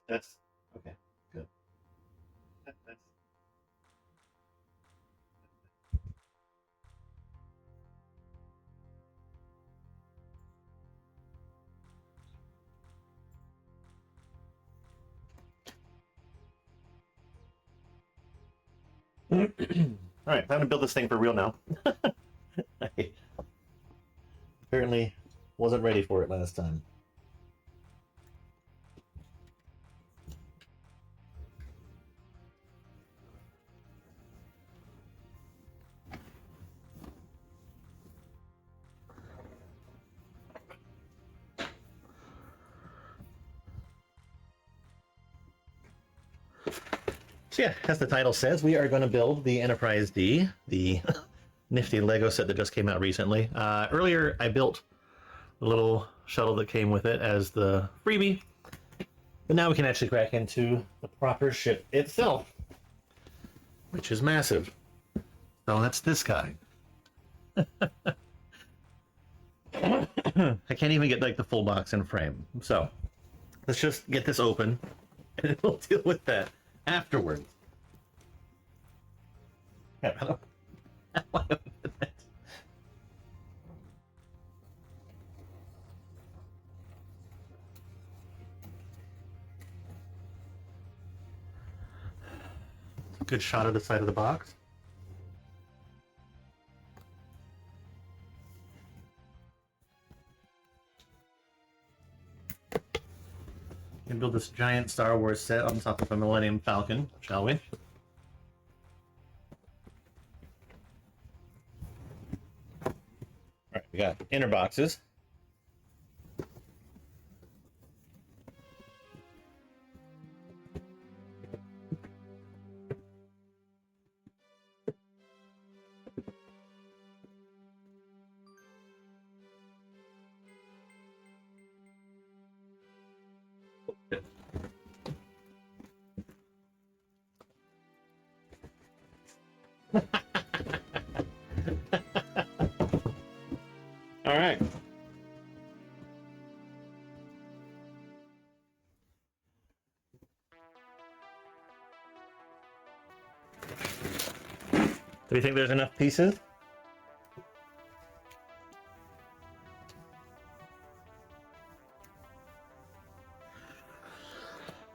That's okay. Good. That's all right. Time to build this thing for real now. I apparently wasn't ready for it last time. So yeah, as the title says, we are going to build the Enterprise D, the nifty Lego set that just came out recently. Earlier, I built the little shuttle that came with it as the freebie, but now we can actually crack into the proper ship itself, which is massive. So that's this guy. I can't even get like the full box and frame. So let's just get this open, and we'll deal with that afterwards. Yeah, good shot of the side of the box. And build this giant Star Wars set on top of a Millennium Falcon, shall we? Alright, we got inner boxes. Alright. Do you think there's enough pieces?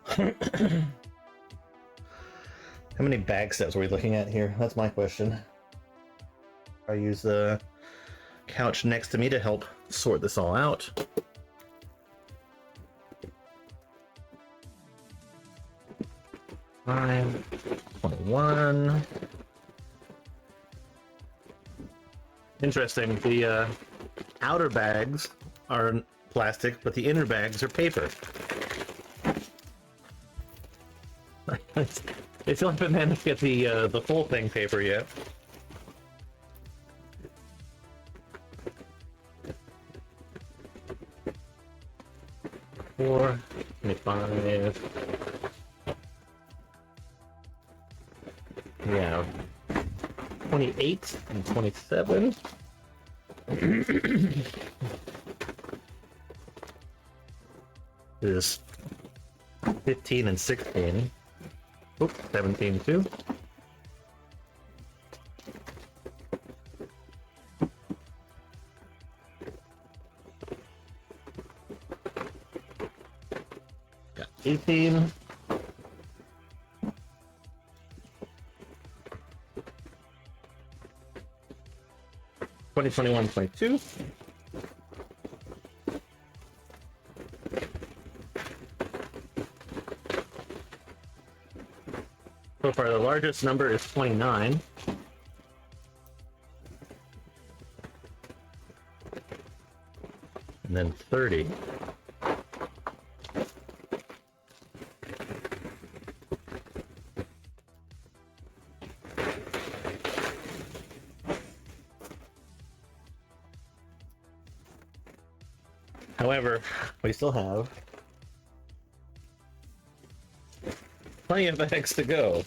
How many bag sets are we looking at here? That's my question. I use the couch next to me to help sort this all out. Five, 21. Interesting. The outer bags are plastic, but the inner bags are paper. They still haven't managed to get the full thing paper yet. Four, 25. Yeah, 28 and 27. This 15 and 16. Oops, 17 too. Got 18. 20, 21, 22. So far, the largest number is 29. And then 30. However, we still have plenty of bags to go.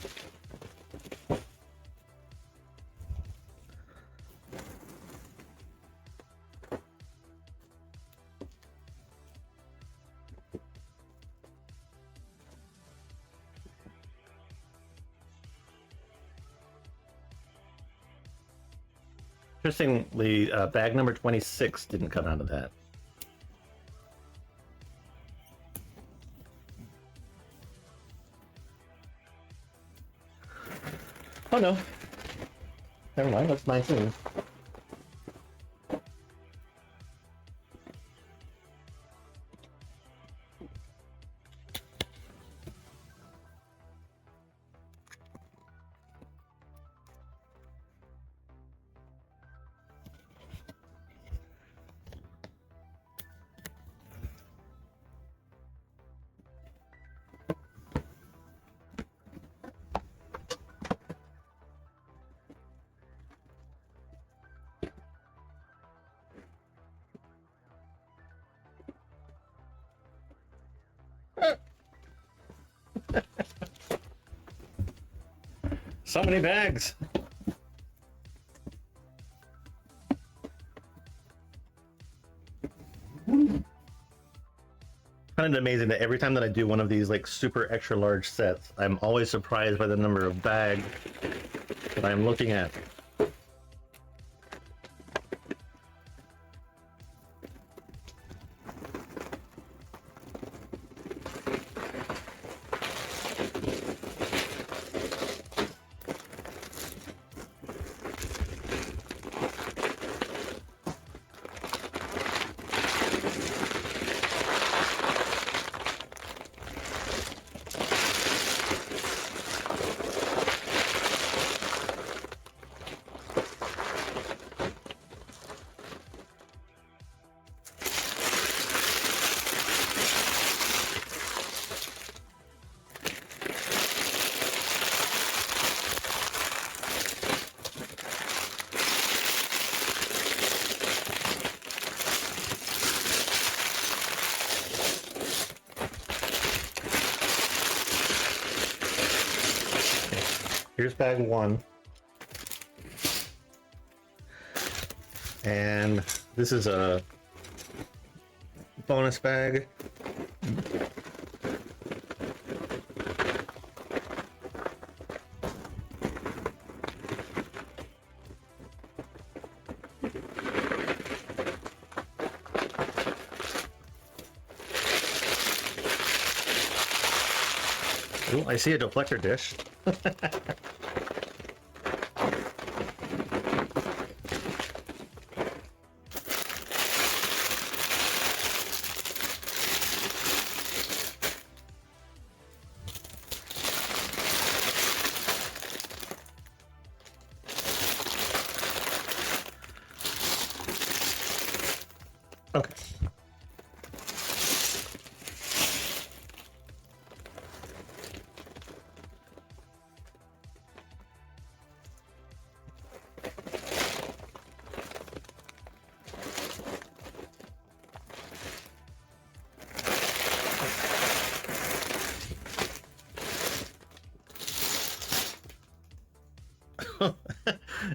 Interestingly, bag number 26 didn't come out of that. Oh no. Never mind, that's 19. So many bags. Kind of amazing that every time that I do one of these like super extra large sets, I'm always surprised by the number of bags that I'm looking at. Here's bag 1. And this is a bonus bag. Ooh, I see a deflector dish. Okay.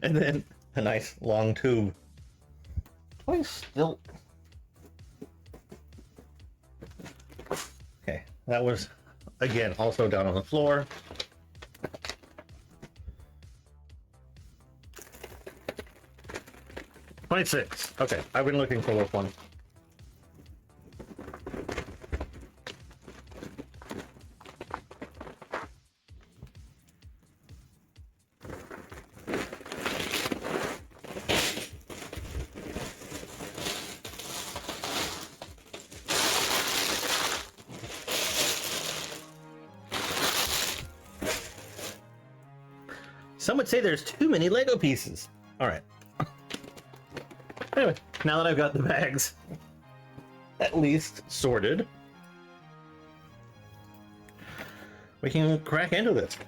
And then a nice long tube. Why still? Okay, that was again also down on the floor. $26. Okay, I've been looking for this one. Some would say there's too many Lego pieces. All right. Anyway, now that I've got the bags at least sorted, we can crack into this.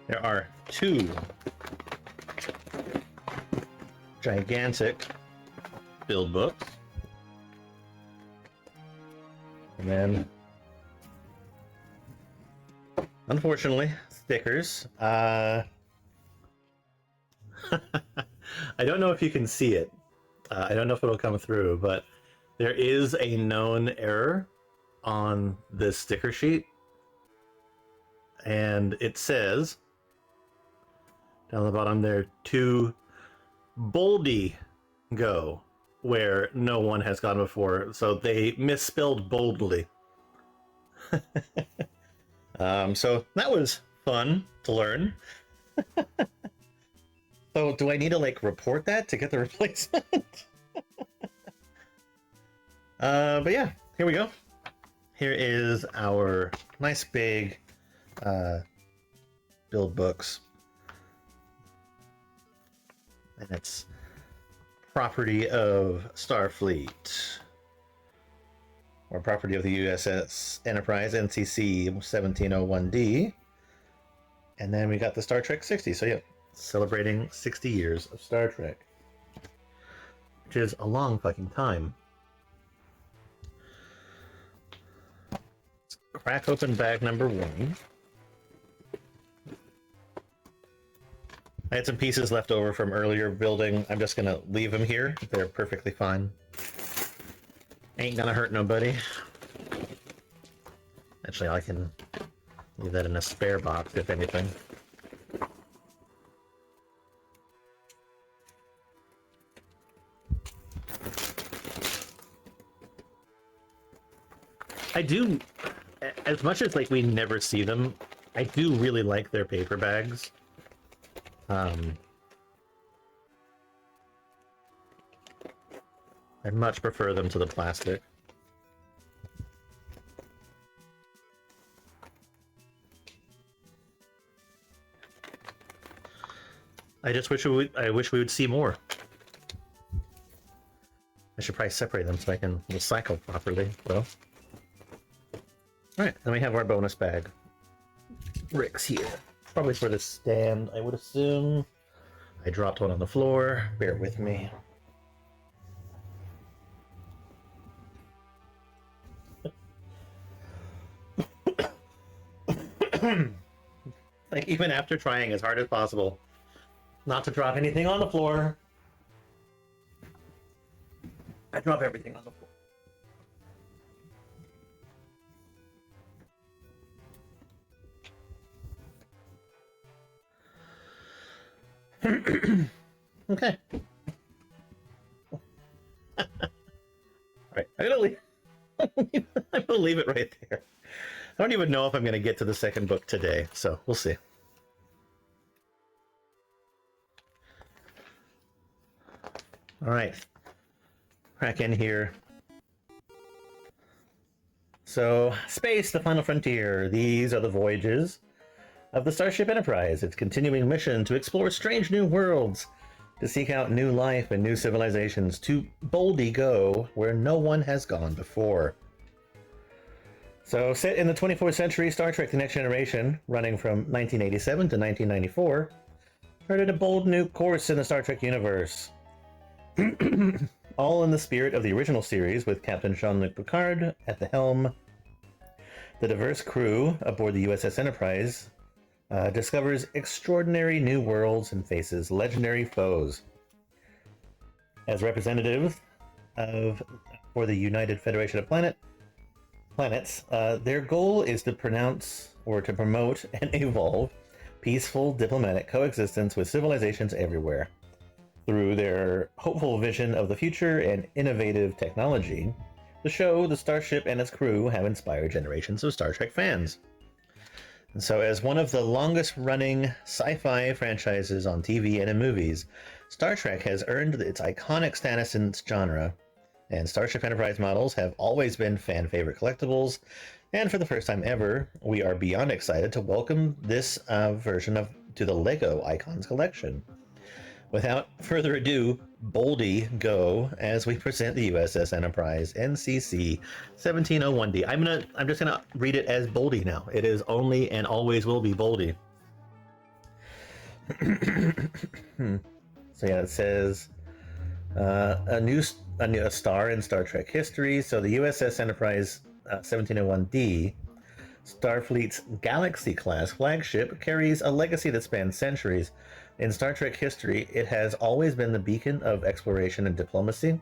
There are 2 gigantic build books. And then, unfortunately, stickers. I don't know if you can see it. I don't know if it'll come through, but there is a known error on this sticker sheet. and it says down the bottom there, to Boldy go, where no one has gone before. So they misspelled boldly. So that was fun to learn. So do I need to like report that to get the replacement? But yeah, here we go. Here is our nice big build books. And it's property of Starfleet, or property of the USS Enterprise, NCC 1701D. And then we got the Star Trek 60. So yeah, celebrating 60 years of Star Trek, which is a long fucking time. Let's crack open bag number 1. I had some pieces left over from earlier building. I'm just gonna leave them here. They're perfectly fine. Ain't gonna hurt nobody. Actually, I can leave that in a spare box, if anything. I do, as much as like we never see them, I do really like their paper bags. I much prefer them to the plastic. I just wish I wish we would see more. I should probably separate them so I can recycle properly. Well, all right, then we have our bonus bag. Bricks here. Probably for the stand, I would assume. I dropped one on the floor. Bear with me. Like, even after trying as hard as possible not to drop anything on the floor, I drop everything on the floor. Okay. All right, I'm gonna leave. I'm gonna leave it right there. I don't even know if I'm gonna get to the second book today, so we'll see. All right, crack in here. So, space, the final frontier. These are the voyages of the Starship Enterprise, its continuing mission to explore strange new worlds, to seek out new life and new civilizations, to boldly go where no one has gone before. So, set in the 24th century, Star Trek The Next Generation, running from 1987 to 1994, charted a bold new course in the Star Trek universe. All in the spirit of the original series, with Captain Jean-Luc Picard at the helm. The diverse crew aboard the USS Enterprise discovers extraordinary new worlds and faces legendary foes. As representatives for the United Federation of Planets, their goal is to promote and evolve peaceful diplomatic coexistence with civilizations everywhere. Through their hopeful vision of the future and innovative technology, the show, the Starship, and its crew have inspired generations of Star Trek fans. And so, as one of the longest-running sci-fi franchises on TV and in movies, Star Trek has earned its iconic status in its genre, and Starship Enterprise models have always been fan-favorite collectibles, and for the first time ever, we are beyond excited to welcome this version to the LEGO Icons collection. Without further ado, Boldy go as we present the USS Enterprise NCC 1701D. I'm just gonna read it as Boldy now. It is only and always will be Boldy. So yeah, it says a star in Star Trek history. So the USS Enterprise 1701D, Starfleet's Galaxy-class flagship, carries a legacy that spans centuries. In Star Trek history, it has always been the beacon of exploration and diplomacy,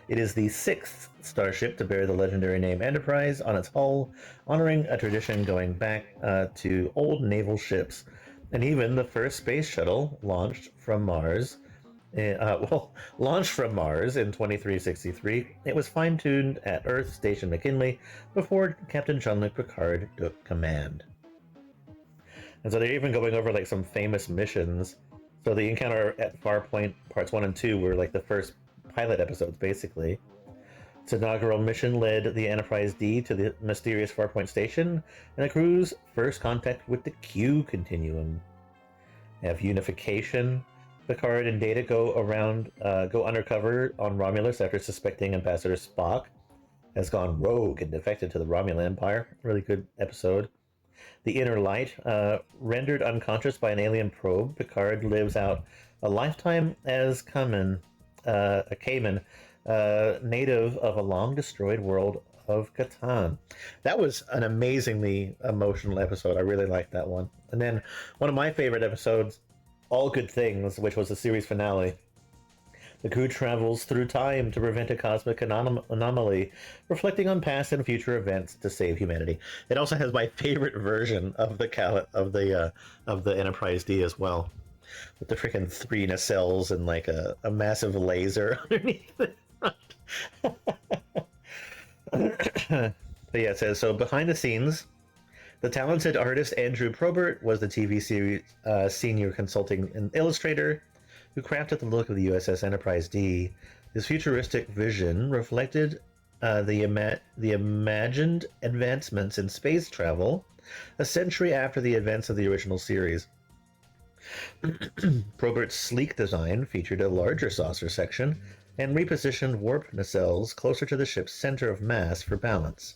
It is the sixth starship to bear the legendary name Enterprise on its hull, honoring a tradition going back to old naval ships, and even the first space shuttle launched from Mars. Launched from Mars in 2363, it was fine-tuned at Earth Station McKinley before Captain Jean-Luc Picard took command. And so they're even going over like some famous missions. So the encounter at Farpoint parts 1 and 2 were like the first pilot episodes, basically. Its inaugural mission led the Enterprise D to the mysterious Farpoint station, and the crew's first contact with the Q continuum. You have unification. Picard and Data go undercover on Romulus after suspecting Ambassador Spock has gone rogue and defected to the Romulan Empire. Really good episode. The Inner Light, rendered unconscious by an alien probe, Picard lives out a lifetime as a Cayman, native of a long-destroyed world of Catan. That was an amazingly emotional episode. I really liked that one. And then one of my favorite episodes, All Good Things, which was the series finale. The crew travels through time to prevent a cosmic anomaly, reflecting on past and future events to save humanity. It also has my favorite version of the Enterprise D as well, with the freaking 3 nacelles and like a massive laser underneath it. But yeah, it says, so behind the scenes, the talented artist Andrew Probert was the TV series senior consulting and illustrator who crafted the look of the USS Enterprise D. His futuristic vision reflected the imagined advancements in space travel a century after the events of the original series. Probert's sleek design featured a larger saucer section and repositioned warp nacelles closer to the ship's center of mass for balance.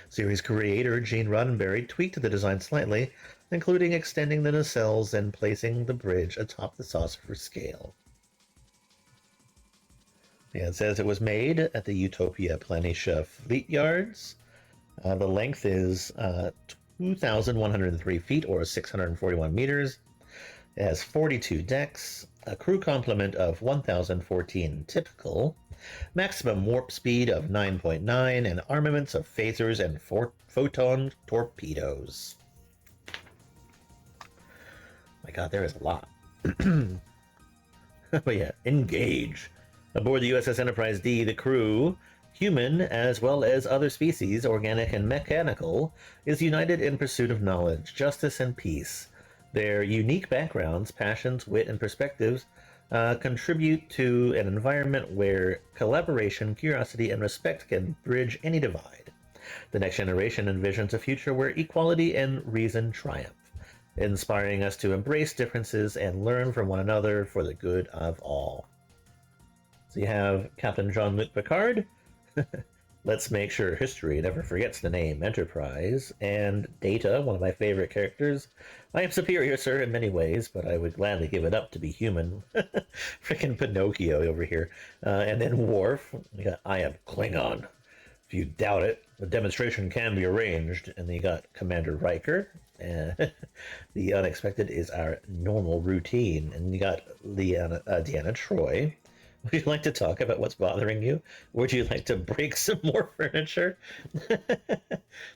Series creator Gene Roddenberry tweaked the design slightly, including extending the nacelles and placing the bridge atop the saucer for scale. Yeah, it says it was made at the Utopia Planitia Fleet Yards. The length is 2,103 feet or 641 meters. It has 42 decks, a crew complement of 1,014 typical, maximum warp speed of 9.9, and armaments of phasers and photon torpedoes. My god, there is a lot. But yeah, engage. Aboard the USS Enterprise D, the crew, human as well as other species, organic and mechanical, is united in pursuit of knowledge, justice, and peace. Their unique backgrounds, passions, wit, and perspectives contribute to an environment where collaboration, curiosity, and respect can bridge any divide. The next generation envisions a future where equality and reason triumph, inspiring us to embrace differences and learn from one another for the good of all. So you have Captain Jean-Luc Picard. Let's make sure history never forgets the name Enterprise. And Data, one of my favorite characters. I am superior, sir, in many ways, but I would gladly give it up to be human. Freaking Pinocchio over here. And then Worf. You got, I am Klingon. If you doubt it, the demonstration can be arranged. And then you got Commander Riker. The unexpected is our normal routine. And you got Deanna Troi. Would you like to talk about what's bothering you? Would you like to break some more furniture?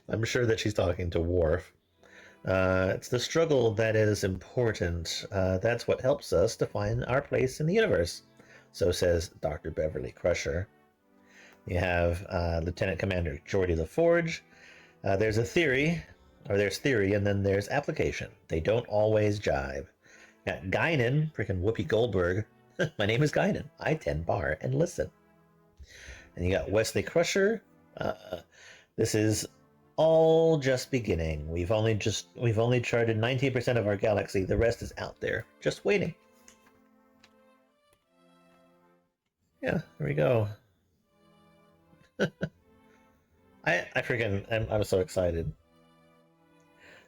I'm sure that she's talking to Worf. It's the struggle that is important. That's what helps us to find our place in the universe. So says Dr. Beverly Crusher. You have Lieutenant Commander Geordi LaForge. There's theory, and then there's application. They don't always jive. Got Guinan, freaking Whoopi Goldberg. My name is Guinan. I tend bar and listen. And you got Wesley Crusher. This is all just beginning. We've only charted 19% of our galaxy. The rest is out there, just waiting. Yeah, there we go. I'm so excited.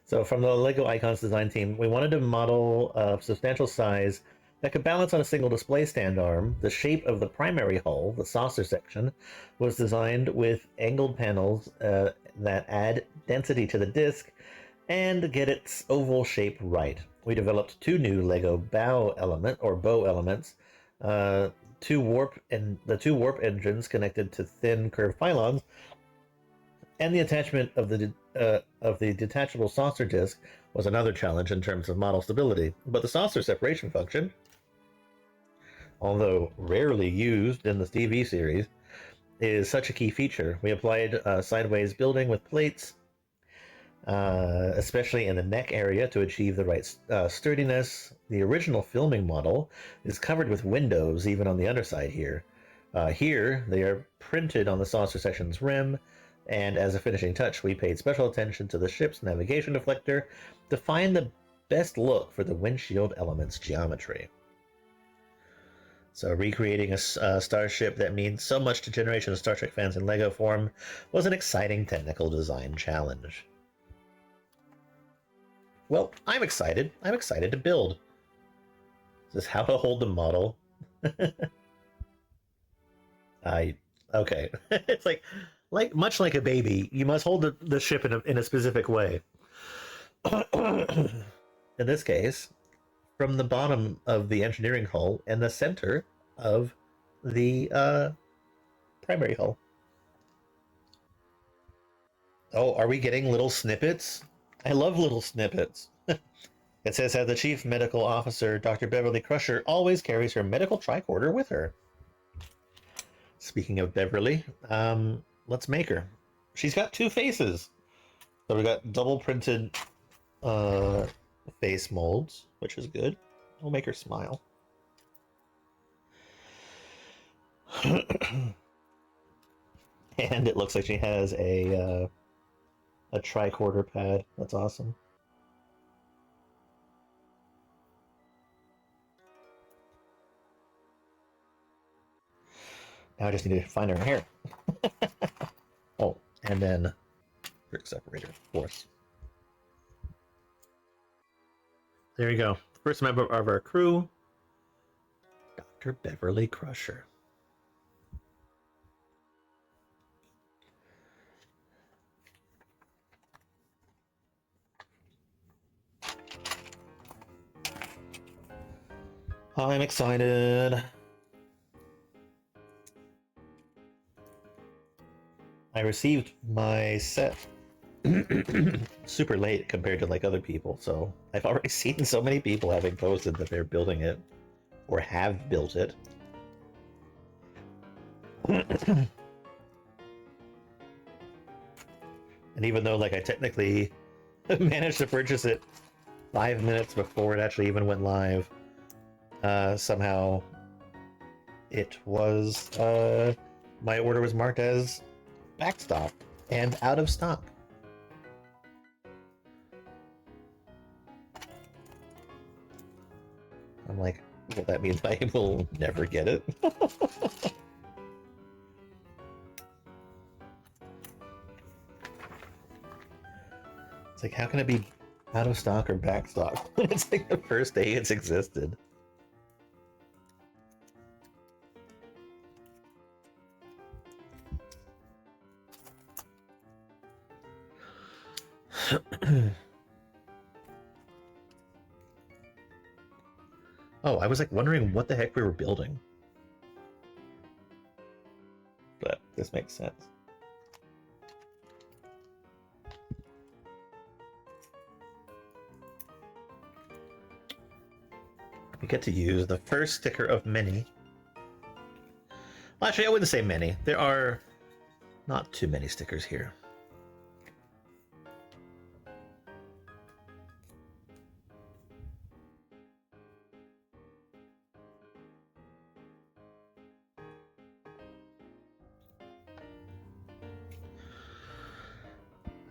So from the LEGO Icons design team, we wanted to model a substantial size that could balance on a single display stand arm. The shape of the primary hull, the saucer section, was designed with angled panels that add density to the disc and get its oval shape right. We developed two new LEGO bow elements. the two warp engines connected to thin curved pylons, and the attachment of the detachable saucer disc was another challenge in terms of model stability. But the saucer separation function, although rarely used in the TV series, is such a key feature. We applied sideways building with plates, especially in the neck area, to achieve the right sturdiness. The original filming model is covered with windows even on the underside here. Here, they are printed on the saucer section's rim, and as a finishing touch, we paid special attention to the ship's navigation deflector to find the best look for the windshield element's geometry. So recreating a starship that means so much to generations of Star Trek fans in LEGO form was an exciting technical design challenge. Well, I'm excited. I'm excited to build. This is how to hold the model. Okay. It's like much like a baby, you must hold the ship in a specific way. In this case, from the bottom of the engineering hull and the center of the primary hull. Oh, are we getting little snippets? I love little snippets. It says that the chief medical officer, Dr. Beverly Crusher, always carries her medical tricorder with her. Speaking of Beverly, let's make her. She's got two faces. So we got double printed face molds, which is good. We'll make her smile. And it looks like she has a tricorder pad. That's awesome. Now I just need to find her hair. Oh, and then brick separator, of course. There you go. First member of our crew, Dr. Beverly Crusher. I'm excited. I received my set super late compared to like other people, so I've already seen so many people having posted that they're building it or have built it. And even though like I technically managed to purchase it 5 minutes before it actually even went live, somehow it was my order was marked as backstop and out of stock. I'm like, well, that means I will never get it. It's like, how can it be out of stock or back stock? It's like the first day it's existed. Oh, I was like wondering what the heck we were building. But this makes sense. We get to use the first sticker of many. Well, actually, I wouldn't say many. There are not too many stickers here.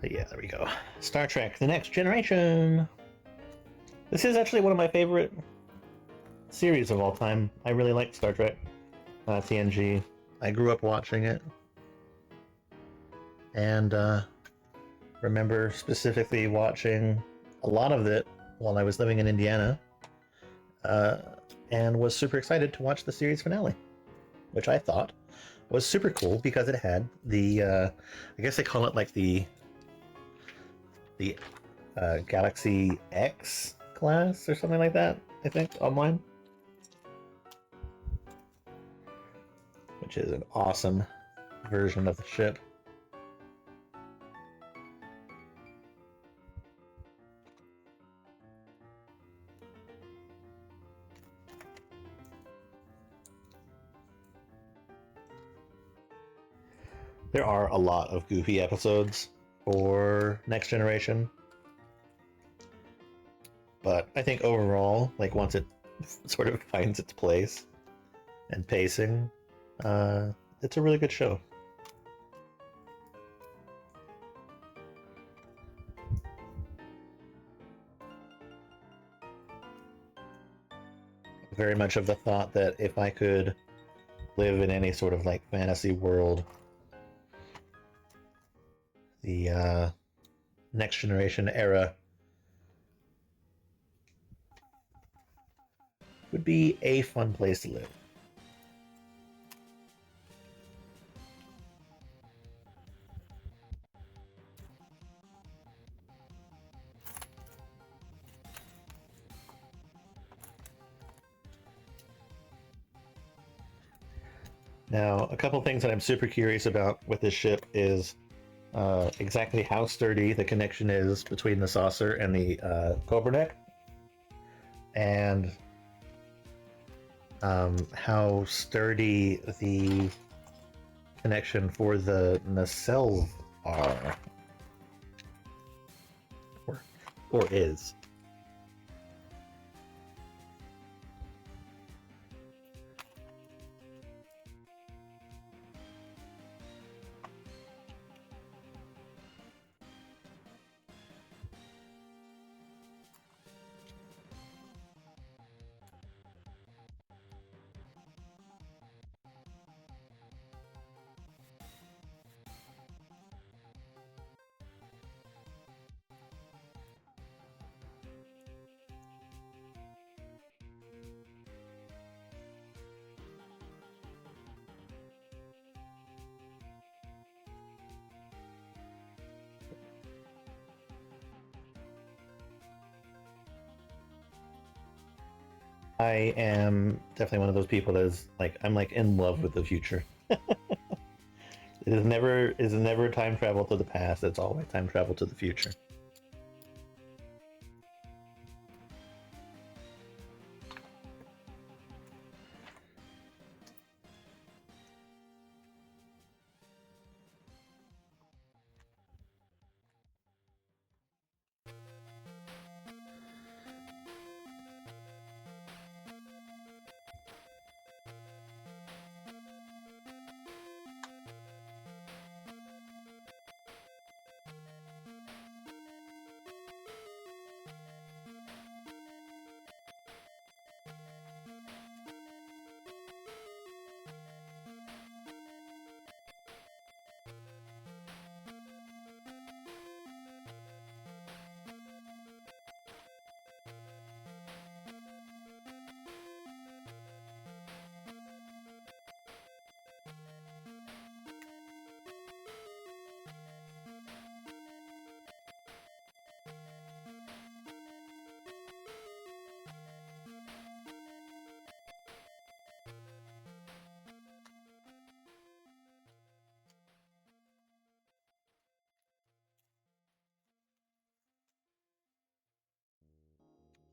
Yeah, there we go. Star Trek: The Next Generation. This is actually one of my favorite series of all time. I really like Star Trek, TNG. I grew up watching it, and remember specifically watching a lot of it while I was living in Indiana, and was super excited to watch the series finale, which I thought was super cool because it had the, I guess they call it like the Galaxy X class or something like that, I think, online. which is an awesome version of the ship. There are a lot of goofy episodes for Next Generation, but I think overall, like once it sort of finds its place and pacing, it's a really good show. Very much of the thought that if I could live in any sort of like fantasy world, the Next Generation era would be a fun place to live. Now, a couple things that I'm super curious about with this ship is exactly how sturdy the connection is between the saucer and the Koberneck, and how sturdy the connection for the nacelles are, or is. I am definitely one of those people that is like, I'm like in love with the future. It is never time travel to the past. It's always time travel to the future.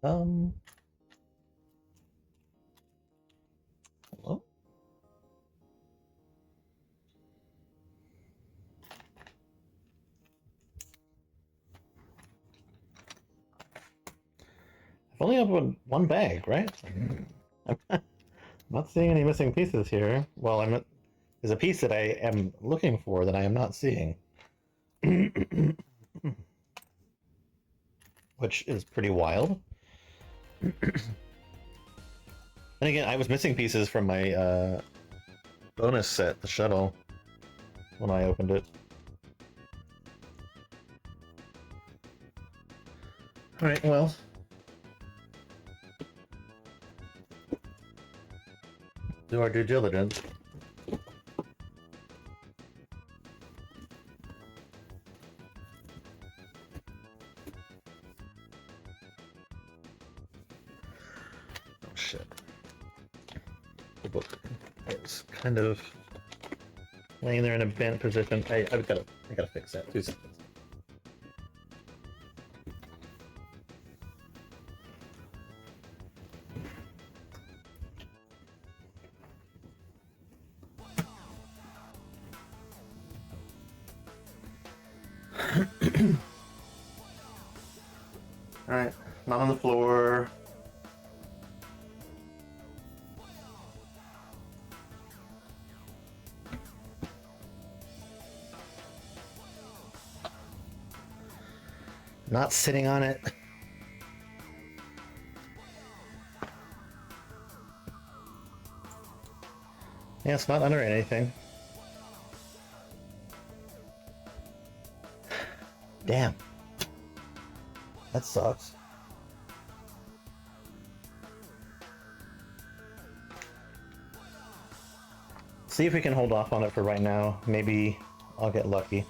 Um, Hello? I've only opened one bag, right? I'm not seeing any missing pieces here. Well, there's a piece that I am looking for that I am not seeing, which is pretty wild. And again, I was missing pieces from my bonus set, the shuttle, when I opened it. Alright, well. Do our due diligence. Oh shit. The book is kind of laying there in a bent position. I gotta fix that. 2 seconds. All right, not on the floor. Not sitting on it. Yeah, it's not under anything. Damn. That sucks. See if we can hold off on it for right now. Maybe I'll get lucky.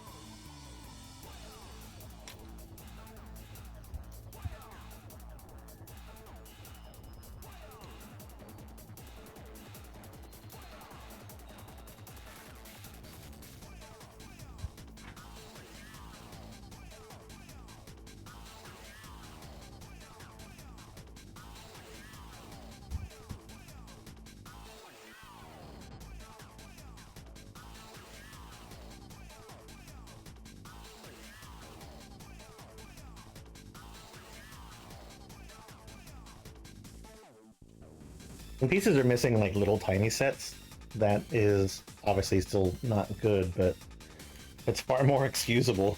When pieces are missing like little tiny sets, that is obviously still not good, but it's far more excusable.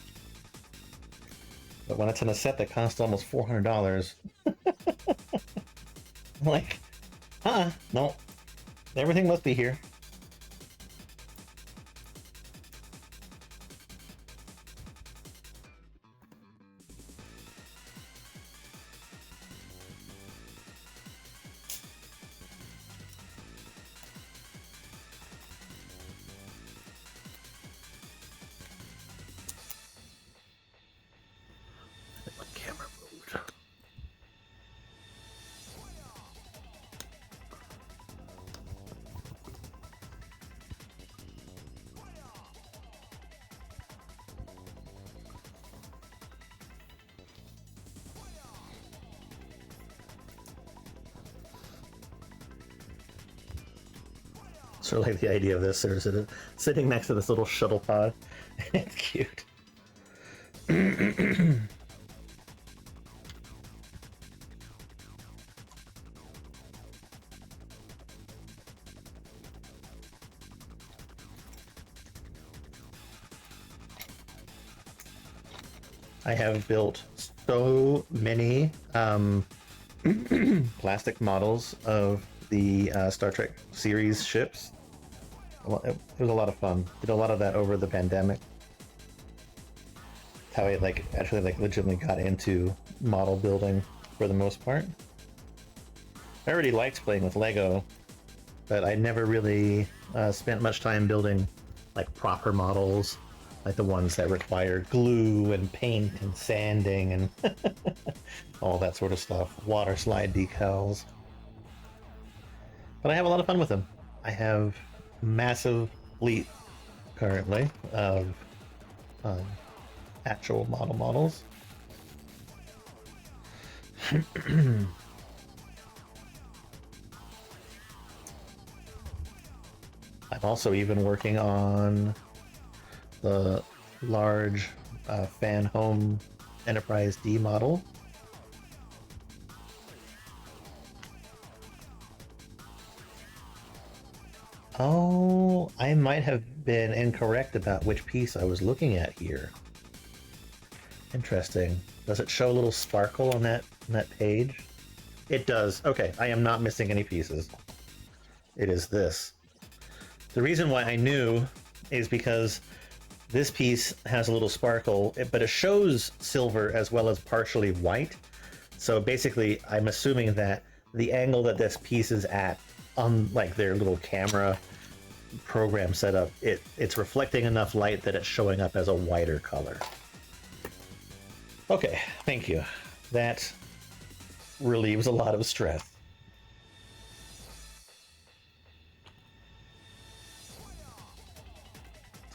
But when it's in a set that costs almost $400, like, no, everything must be here. My camera moved. Sort of like the idea of this, there's sitting next to this little shuttle pod. It's cute. I have built so many plastic models of the Star Trek series ships. It was a lot of fun. Did a lot of that over the pandemic. How I actually legitimately got into model building for the most part. I already liked playing with Lego, but I never really spent much time building like proper models, like the ones that require glue and paint and sanding and all that sort of stuff. Water slide decals. But I have a lot of fun with them. I have massive fleet currently of actual models. I'm also even working on the large fan home Enterprise D model. Oh, I might have been incorrect about which piece I was looking at here. Interesting. Does it show a little sparkle on that page? It does. Okay, I am not missing any pieces. It is this. The reason why I knew is because this piece has a little sparkle, but it shows silver as well as partially white. So basically, I'm assuming that the angle that this piece is at on like their little camera program setup, it's reflecting enough light that it's showing up as a whiter color. Okay, thank you. That relieves a lot of stress.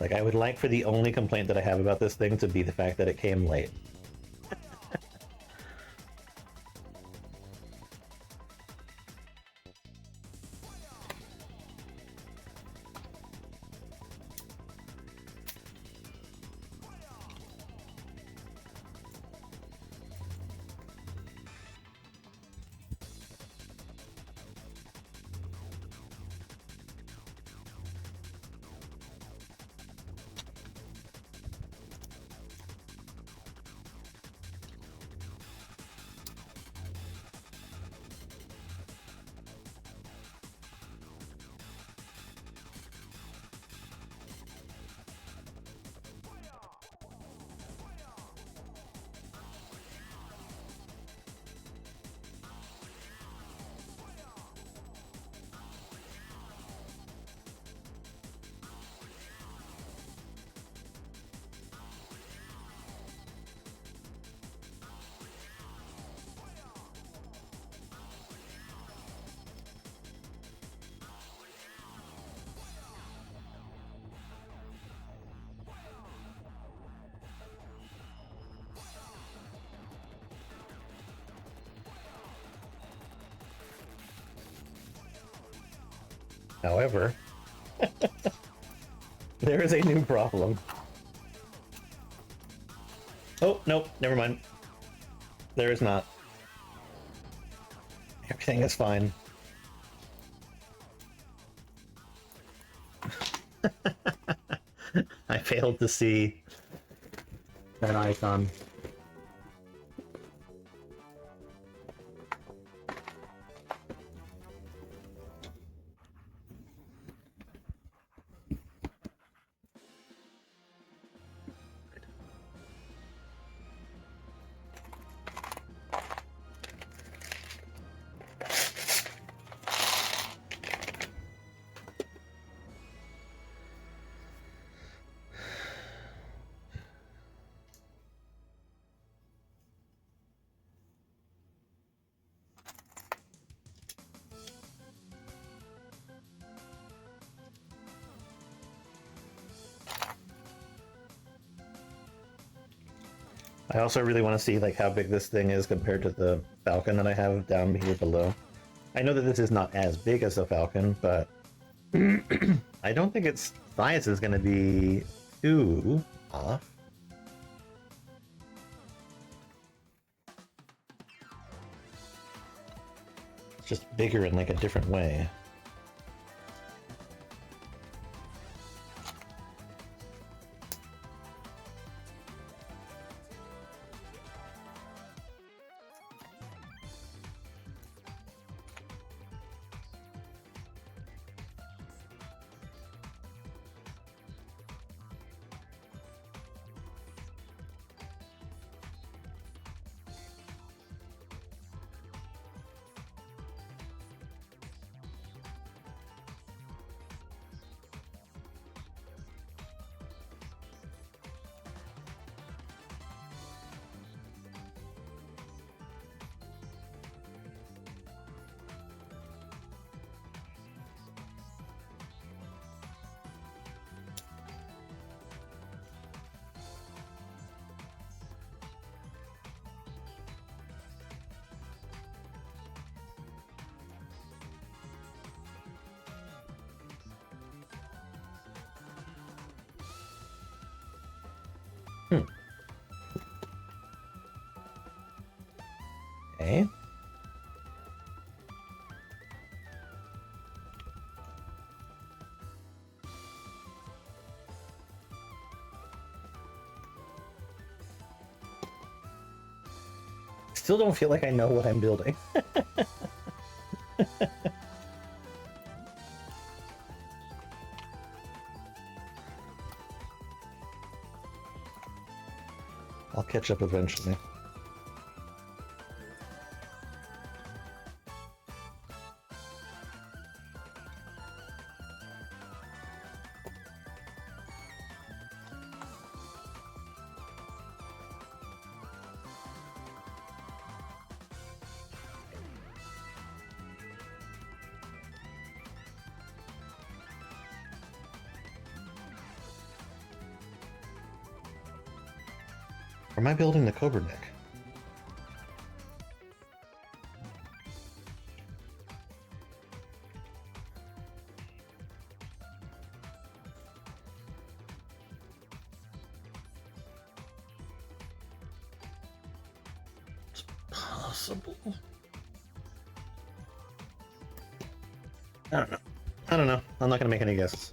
Like, I would like for the only complaint that I have about this thing to be the fact that it came late. However, there is a new problem. Oh, nope, never mind. There is not. Everything is fine. I failed to see that icon. I also really want to see like how big this thing is compared to the Falcon that I have down here below. I know that this is not as big as the Falcon, but I don't think its size is going to be too off. It's just bigger in like a different way. Okay. Still don't feel like I know what I'm building. I'll catch up eventually. Or am I building the Cobra deck? It's possible. I don't know. I don't know. I'm not going to make any guesses.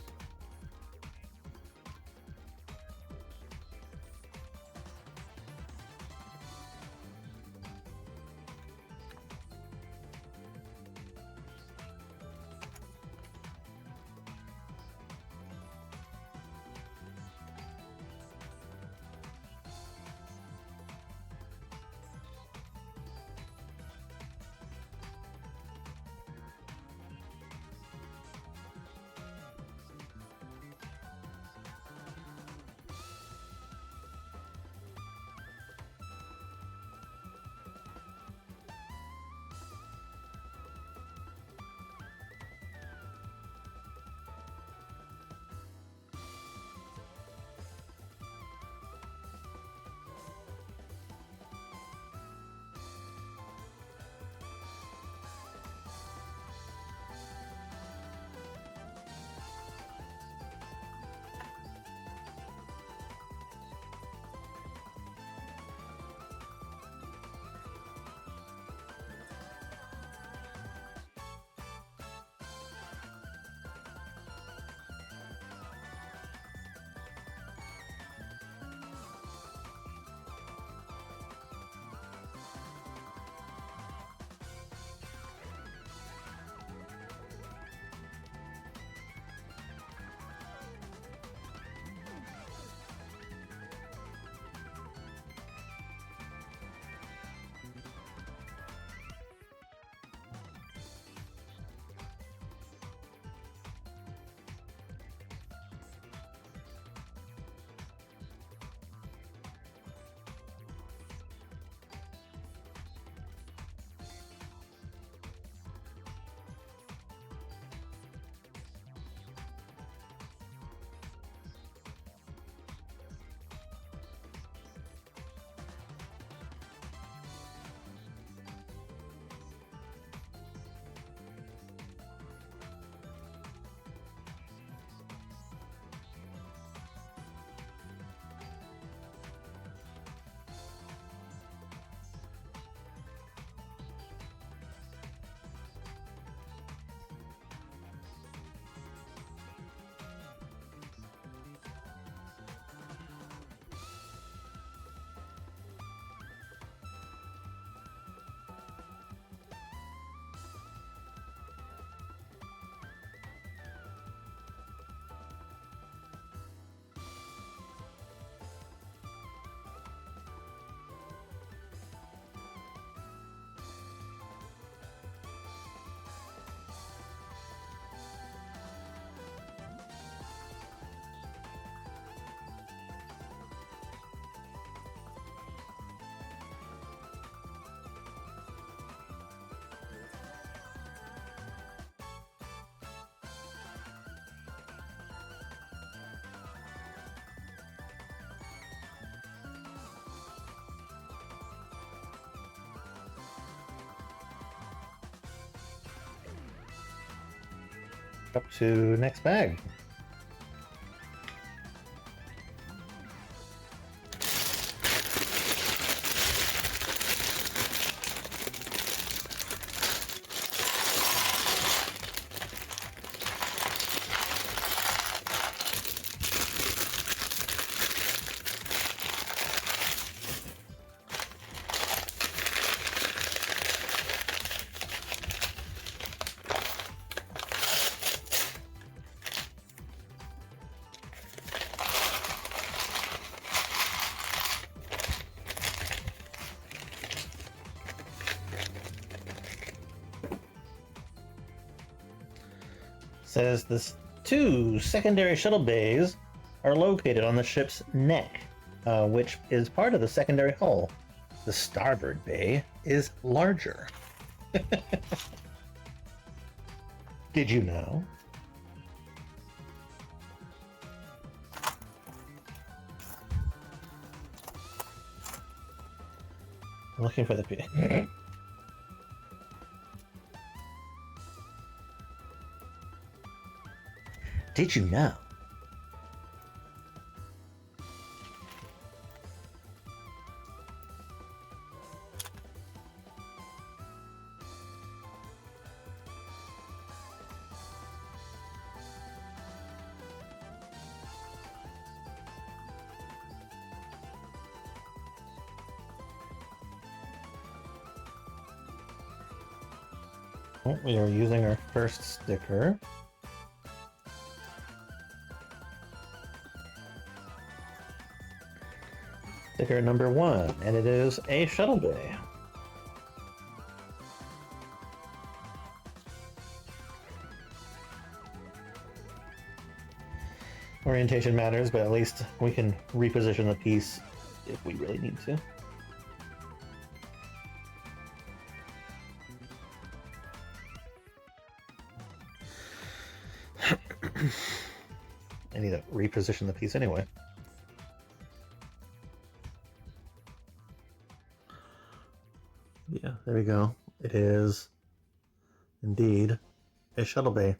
Up to next bag. Says the two secondary shuttle bays are located on the ship's neck, which is part of the secondary hull. The starboard bay is larger. Did you know? I'm looking for the P. Did you know? Oh, we are using our first sticker. Sticker number 1, and it is a shuttle bay. Orientation matters, but at least we can reposition the piece if we really need to. I need to reposition the piece anyway. Yeah, there we go. It is indeed a shuttle bay.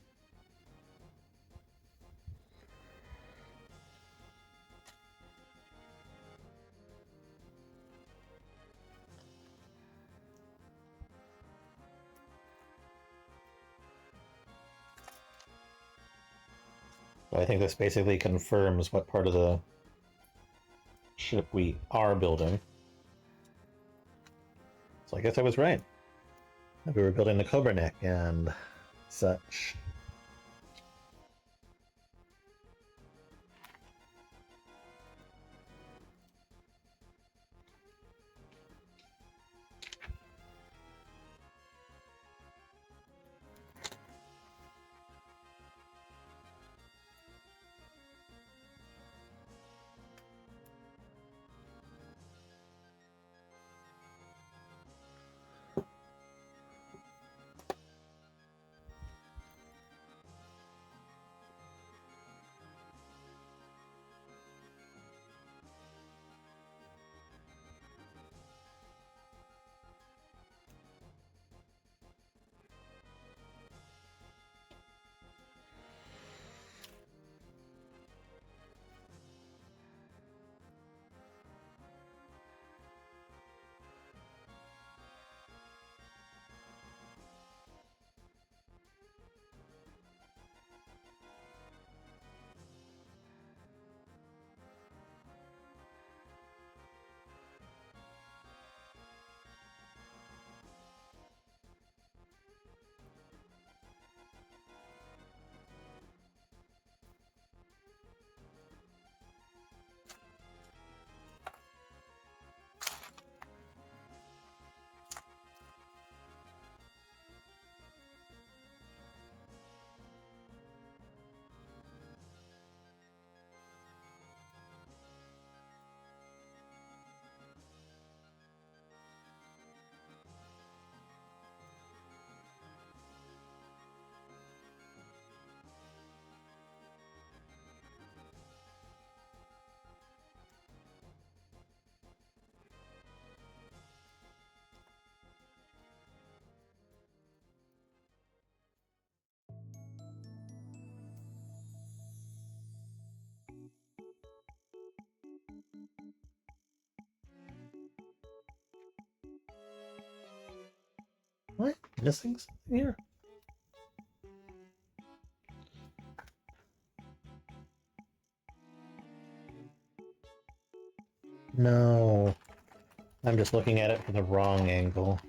I think this basically confirms what part of the ship we are building. So I guess I was right. We were building the Cobra Neck and such. What? Missing something here? No. I'm just looking at it from the wrong angle.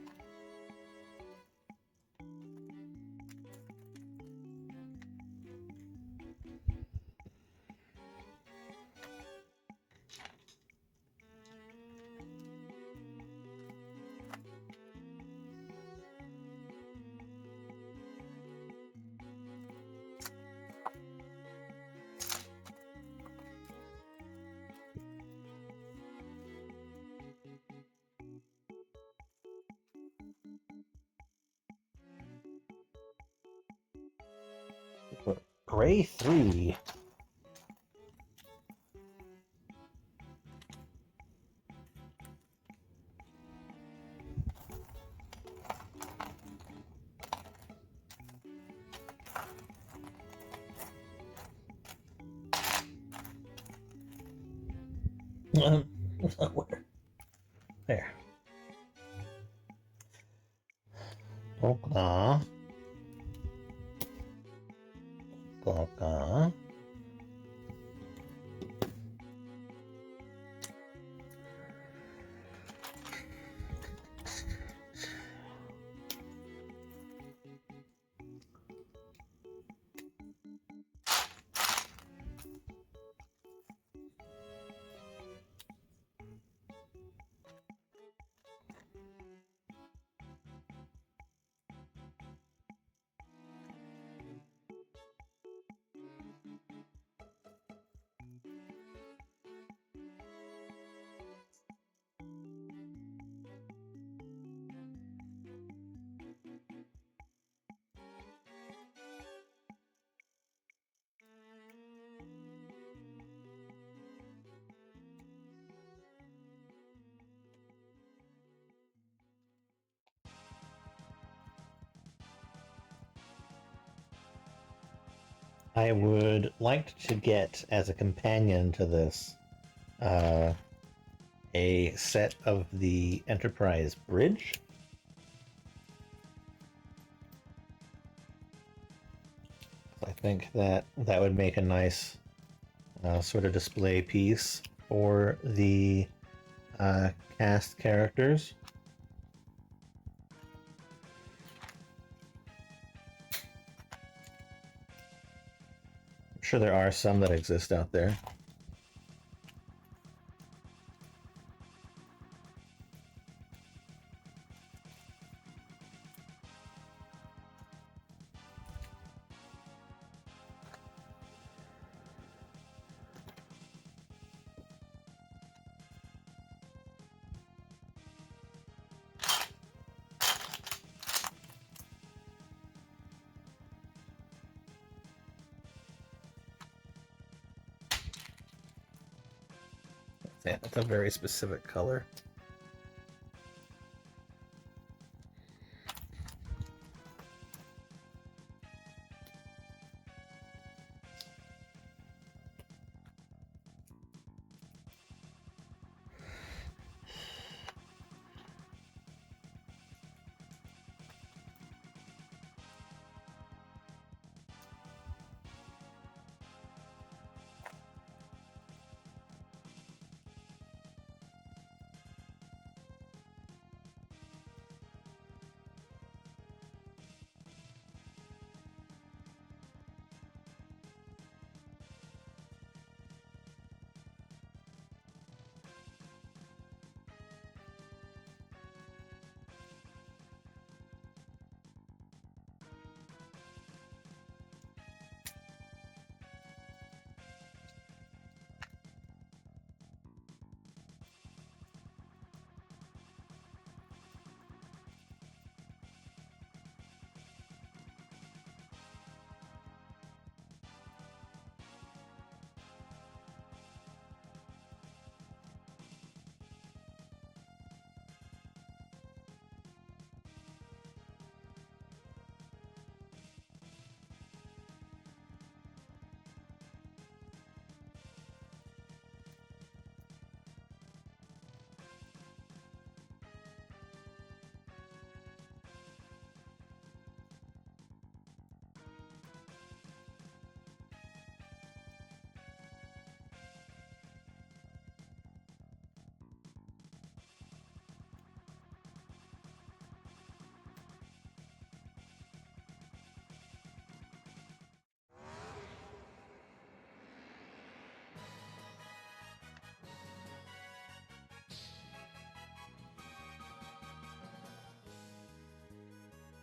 Gray 3. Where? There. Polka. Polka. I would like to get as a companion to this a set of the Enterprise bridge. I think that would make a nice sort of display piece for the cast characters. I'm sure there are some that exist out there. Yeah, that's a very specific color.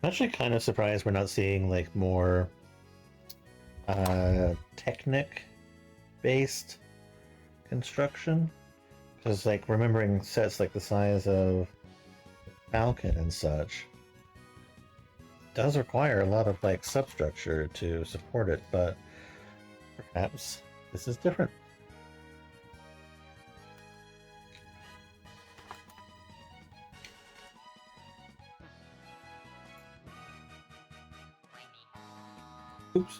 I'm actually kind of surprised we're not seeing like more Technic based construction, because like remembering sets like the size of Falcon and such does require a lot of like substructure to support it, but perhaps this is different. Oops.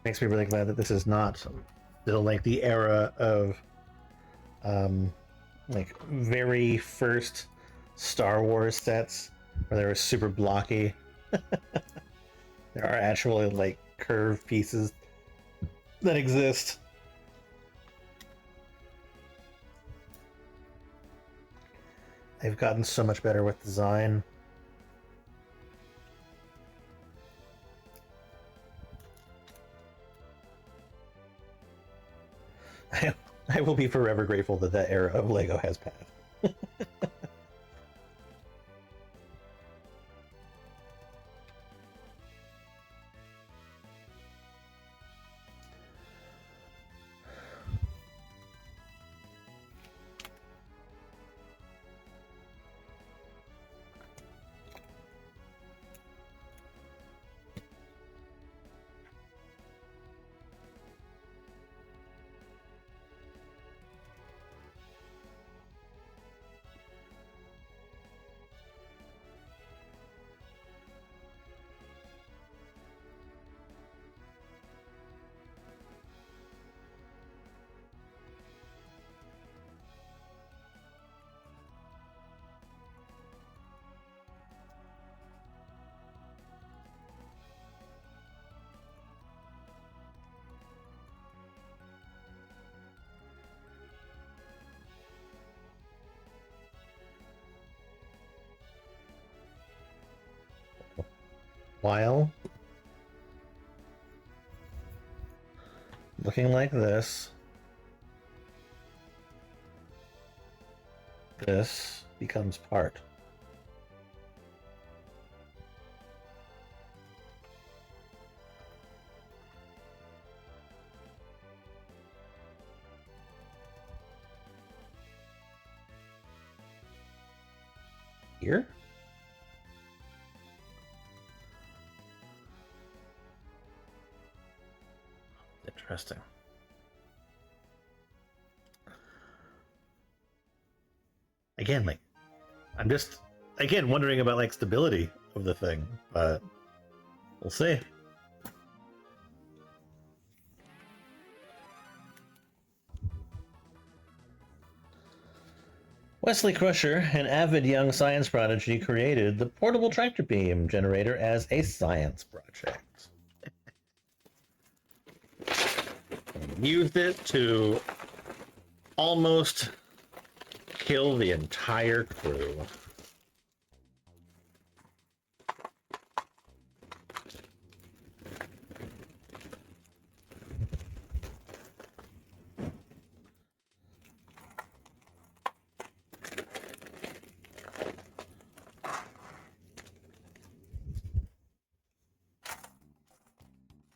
Makes me really glad that this is not still like the era of like very first Star Wars sets where they were super blocky. There are actually like curved pieces that exist. They've gotten so much better with design. I will be forever grateful that that era of Lego has passed. While looking like this, this becomes part. Here? Interesting. Again, like, I'm just, again, wondering about, like, stability of the thing, but we'll see. Wesley Crusher, an avid young science prodigy, created the portable tractor beam generator as a science project. Used it to almost kill the entire crew.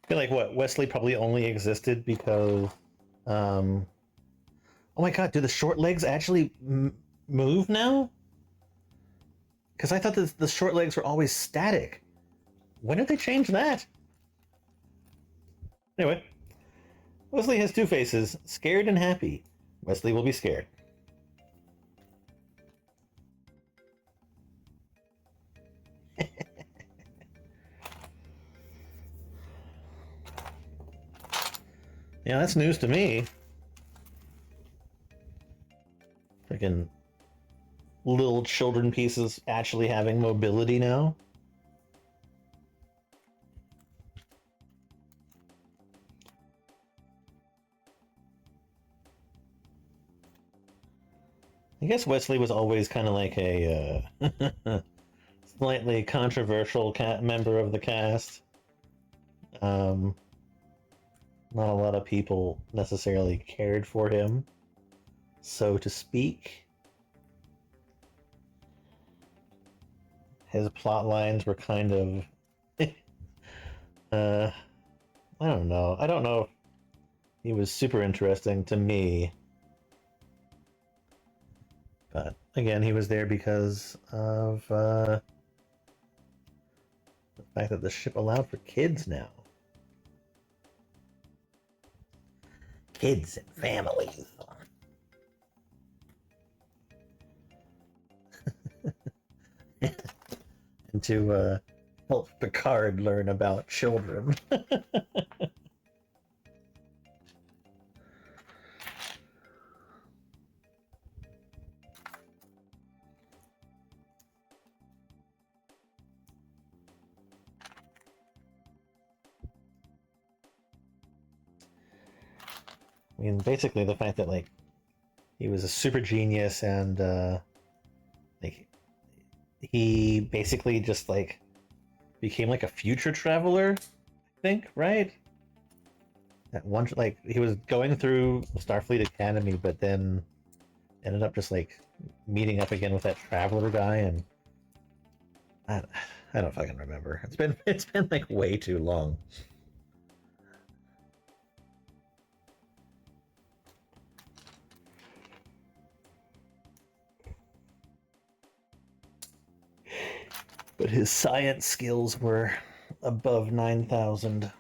I feel like what Wesley probably only existed because oh my god, do the short legs actually move now? Because I thought that the short legs were always static. When did they change that? Anyway, Wesley has two faces, scared and happy. Wesley will be scared. Yeah, that's news to me. Freaking little children pieces actually having mobility now. I guess Wesley was always kind of like a slightly controversial member of the cast. Not a lot of people necessarily cared for him, so to speak. His plot lines were kind of I don't know. I don't know if he was super interesting to me. But again, he was there because of the fact that the ship allowed for kids now. Kids and families. And to help Picard learn about children. I mean, basically the fact that like he was a super genius and like he basically just like became like a future traveler, I think, right? At one like he was going through Starfleet Academy, but then ended up just like meeting up again with that traveler guy, and I, I don't fucking remember. It's been like way too long. But his science skills were above 9,000.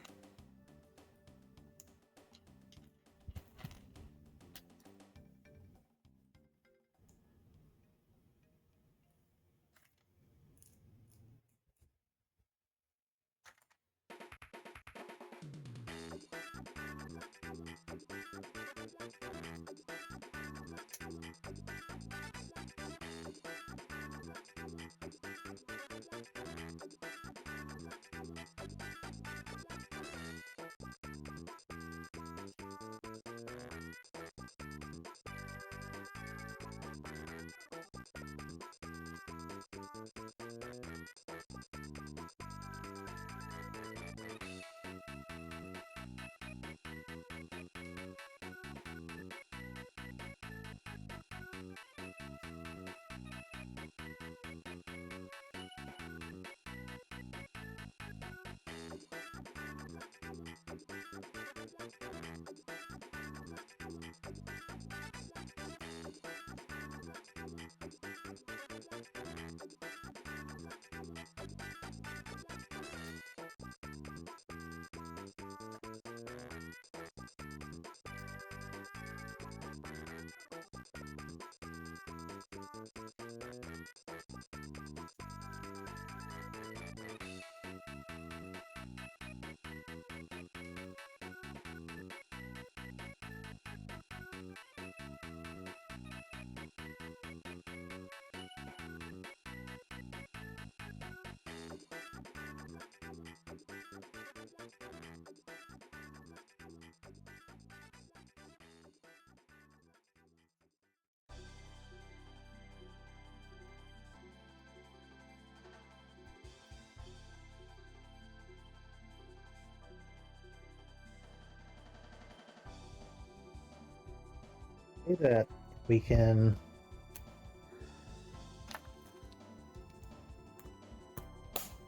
That we can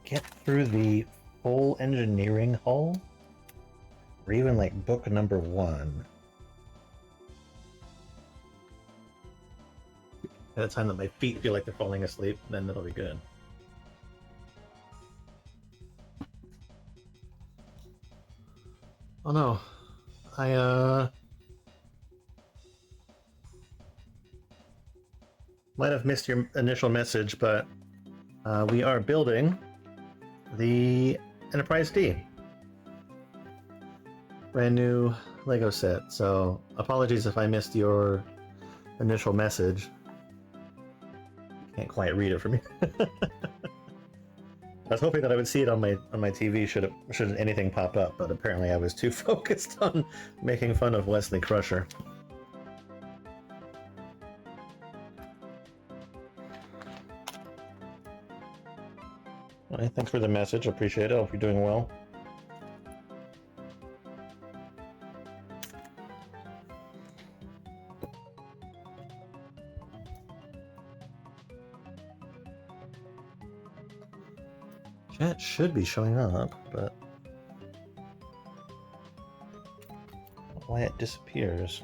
get through the full engineering hull, or even like book number 1. At the time that my feet feel like they're falling asleep, then it'll be good. Oh no, I might have missed your initial message, but we are building the Enterprise D. Brand new Lego set, so apologies if I missed your initial message. Can't quite read it from here. I was hoping that I would see it on my TV should anything pop up, but apparently I was too focused on making fun of Wesley Crusher. All right, thanks for the message. Appreciate it. Hope you're doing well. Chat should be showing up, but why it disappears.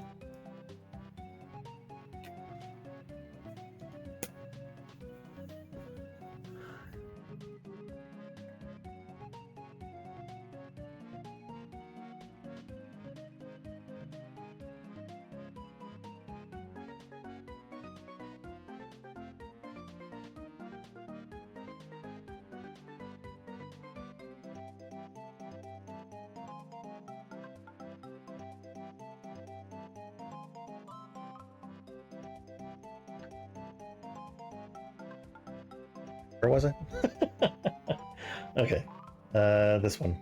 Where was I? Okay. This one.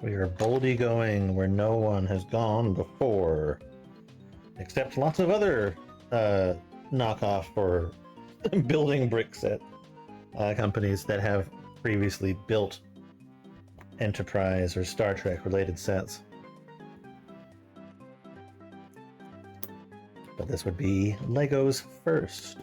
We are boldly going where no one has gone before. Except lots of other knockoff or building brick set companies that have previously built Enterprise or Star Trek related sets. But this would be Lego's first.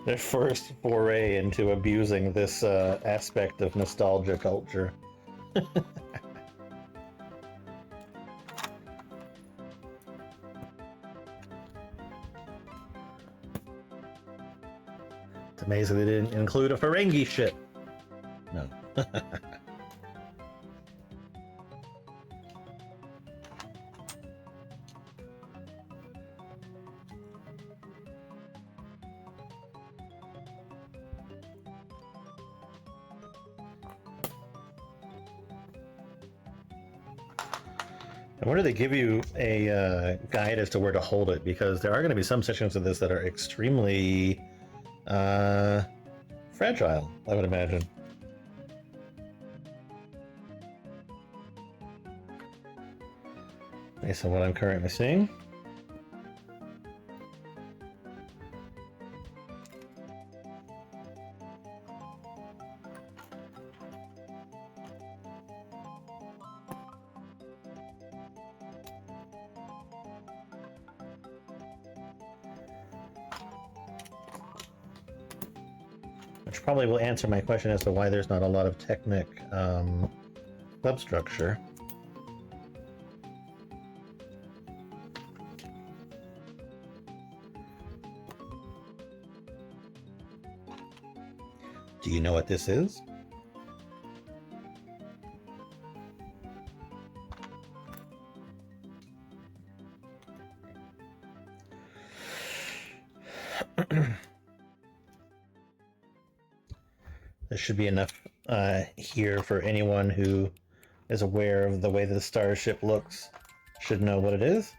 Their first foray into abusing this aspect of nostalgia culture. It's amazing they didn't include a Ferengi ship. No. I wonder if they give you a guide as to where to hold it, because there are going to be some sections of this that are extremely fragile, I would imagine. Based on what I'm currently seeing. Which probably will answer my question as to why there's not a lot of Technic substructure. Do you know what this is? There should be enough here for anyone who is aware of the way that the starship looks, should know what it is.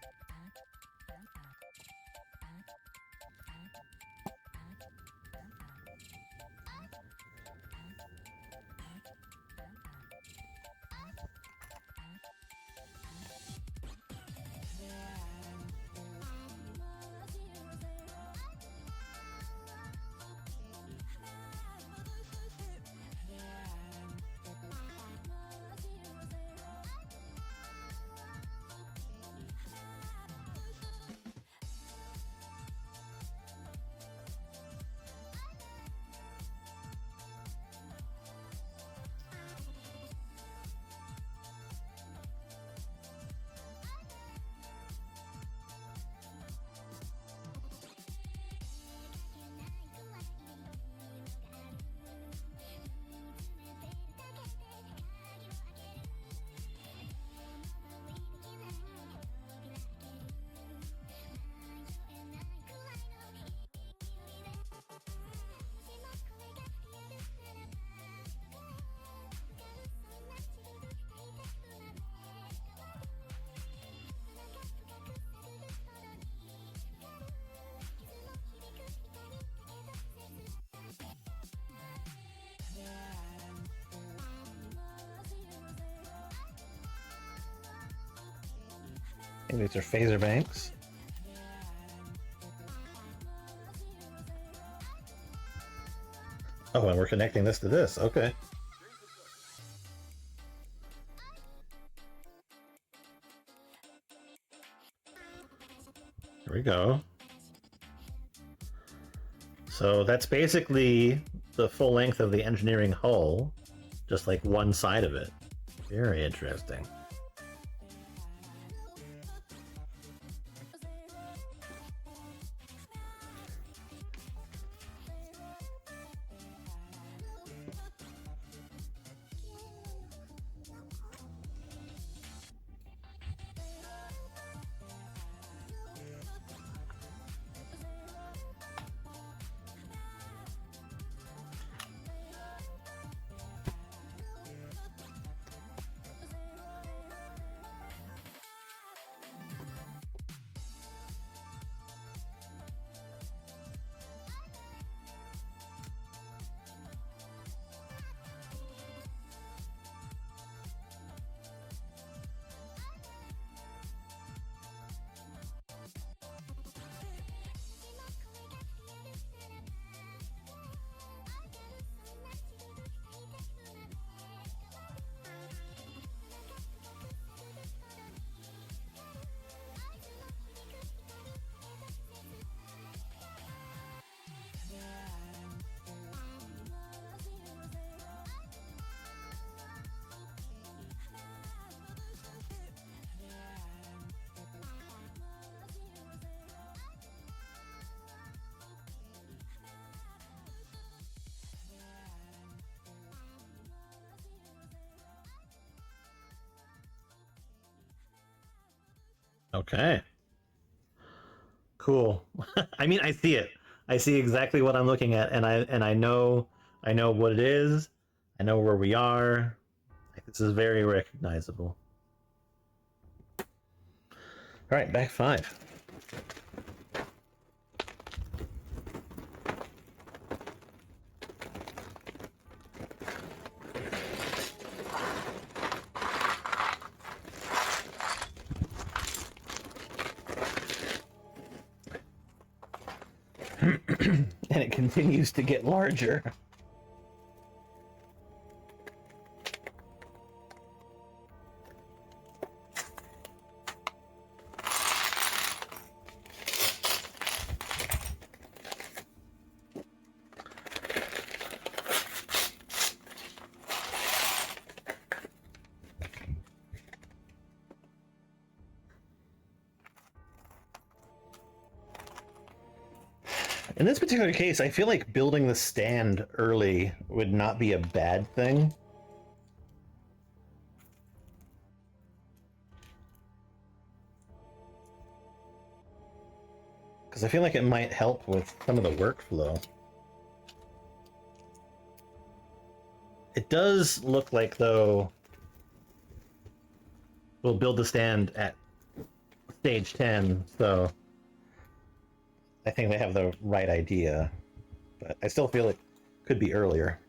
I think these are phaser banks. Oh, and we're connecting this to this. Okay. There we go. So that's basically the full length of the engineering hull, just like one side of it. Very interesting. Okay. Cool. I mean, I see it. I see exactly what I'm looking at, and I know what it is. I know where we are. This is very recognizable. All right, back 5. And it continues to get larger. In this particular case, I feel like building the stand early would not be a bad thing. Because I feel like it might help with some of the workflow. It does look like, though, we'll build the stand at stage 10, so I think they have the right idea. But I still feel it could be earlier.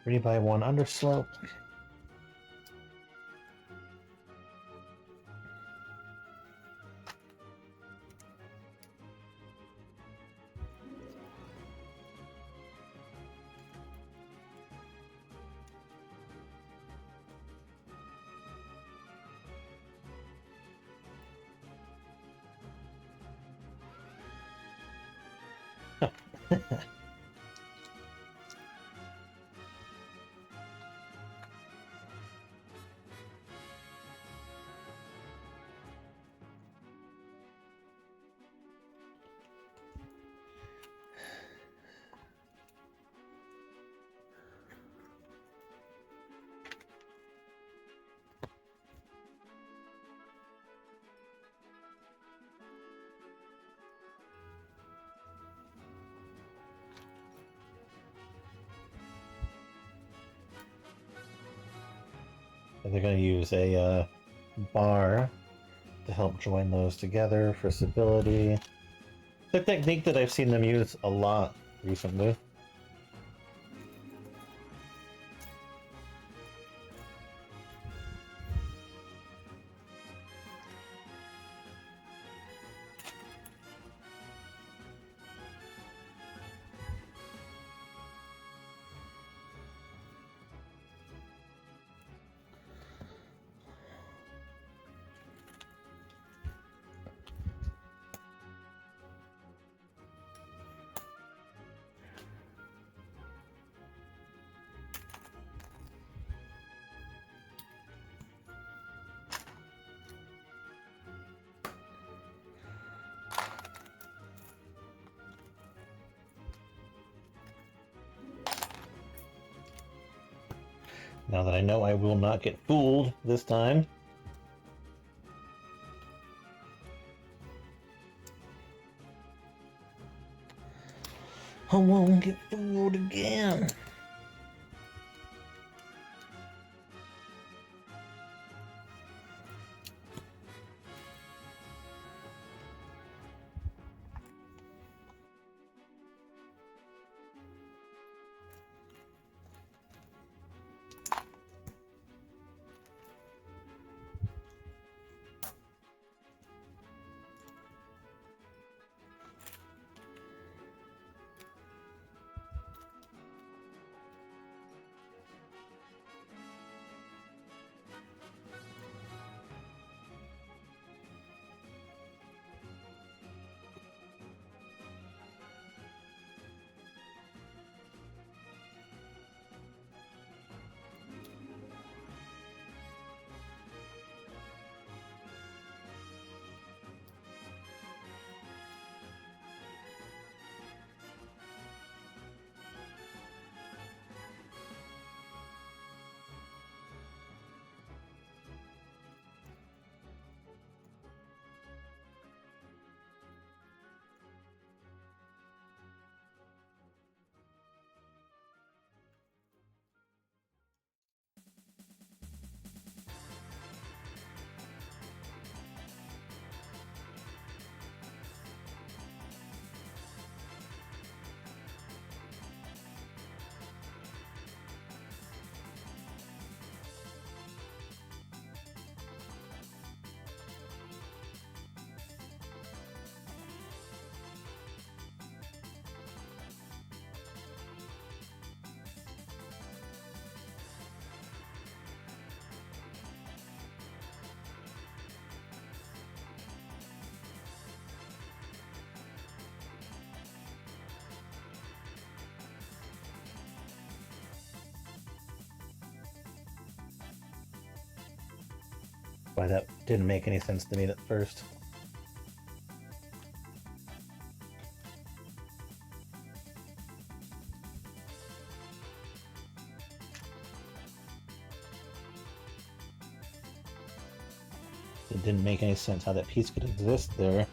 Ready by 1 underslope. They're going to use a bar to help join those together for stability. It's a technique that I've seen them use a lot recently. Now that I know I will not get fooled this time. I won't get fooled again. Why that didn't make any sense to me at first. It didn't make any sense how that piece could exist there.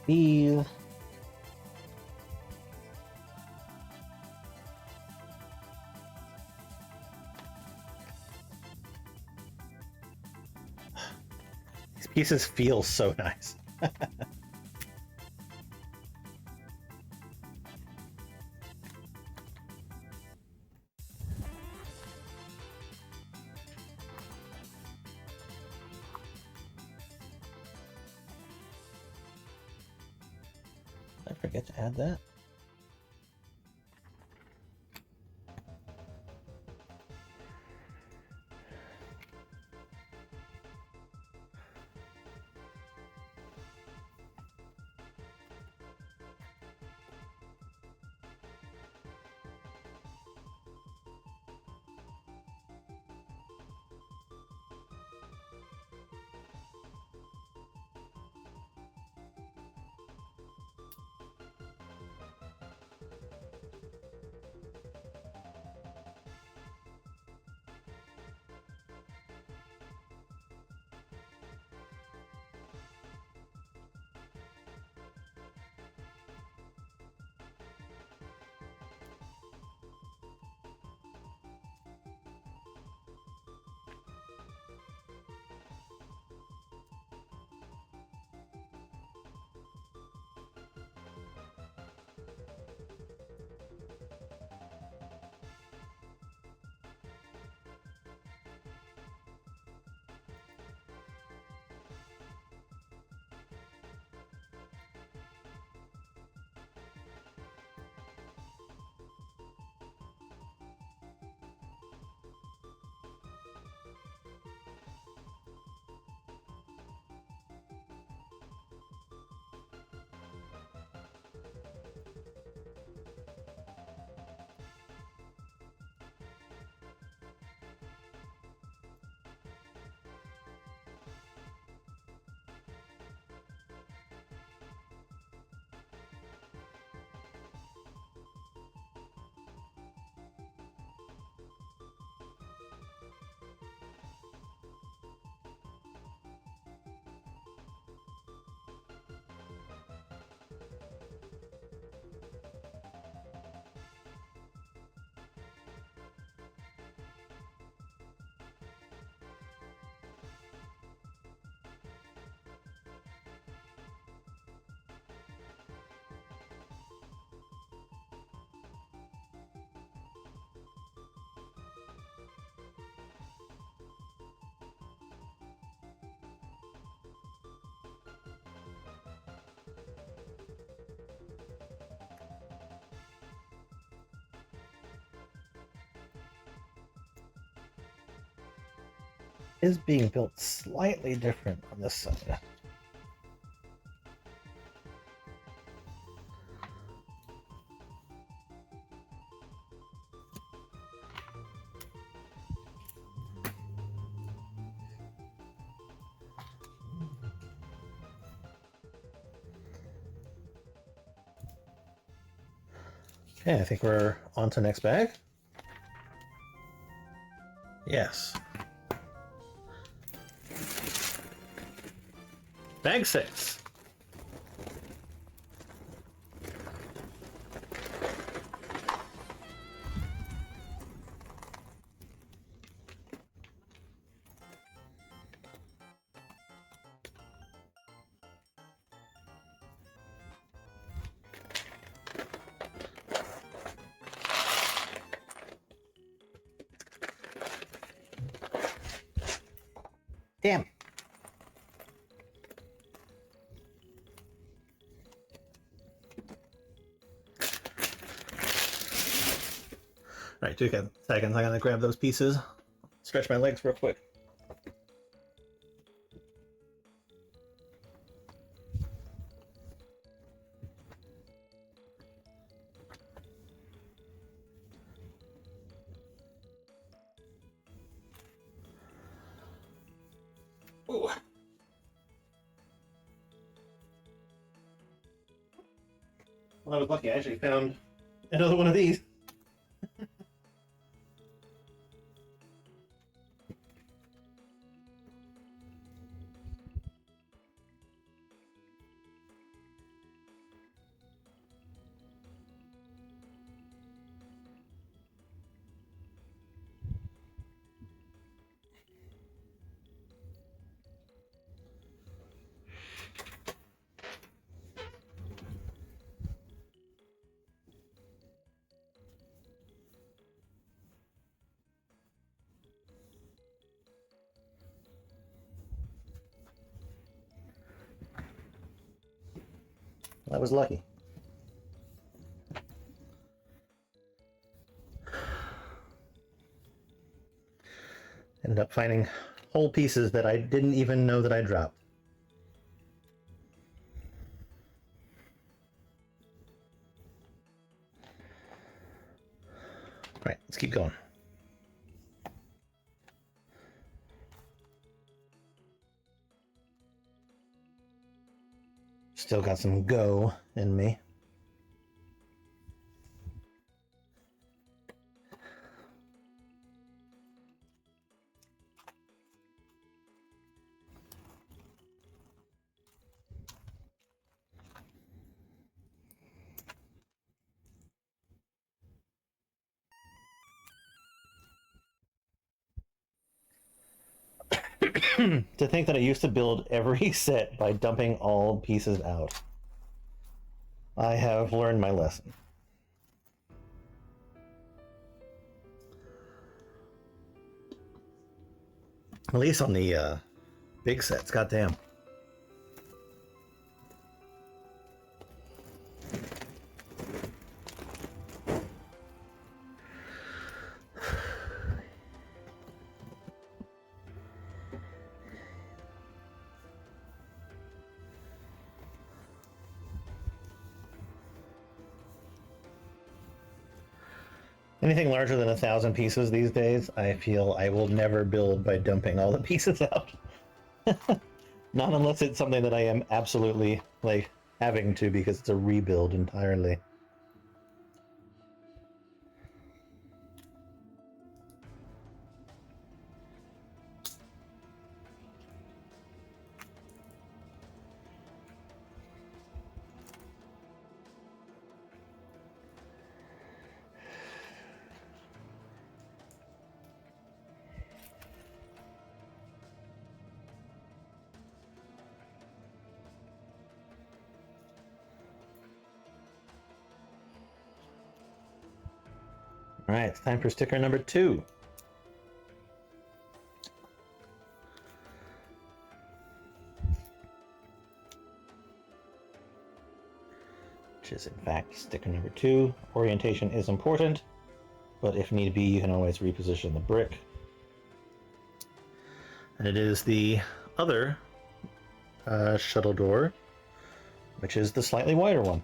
These. These pieces feel so nice. Did I forget to add that? Is being built slightly different on this side. Okay, I think we're on to next bag. Yes. Bag 6. Damn. All right, 2 seconds. I'm gonna grab those pieces. Stretch my legs real quick. Ooh. Well, I was lucky. I actually found another one of these. I was lucky. Ended up finding whole pieces that I didn't even know that I dropped. All right, let's keep going. Still got some go in me. To think that I used to build every set by dumping all pieces out. I have learned my lesson. At least on the big sets, goddamn. Anything larger than 1,000 pieces these days, I feel I will never build by dumping all the pieces out. Not unless it's something that I am absolutely, like, having to because it's a rebuild entirely. All right, it's time for sticker number 2. Which is in fact sticker number 2. Orientation is important, but if need be, you can always reposition the brick. And it is the other shuttle door, which is the slightly wider one.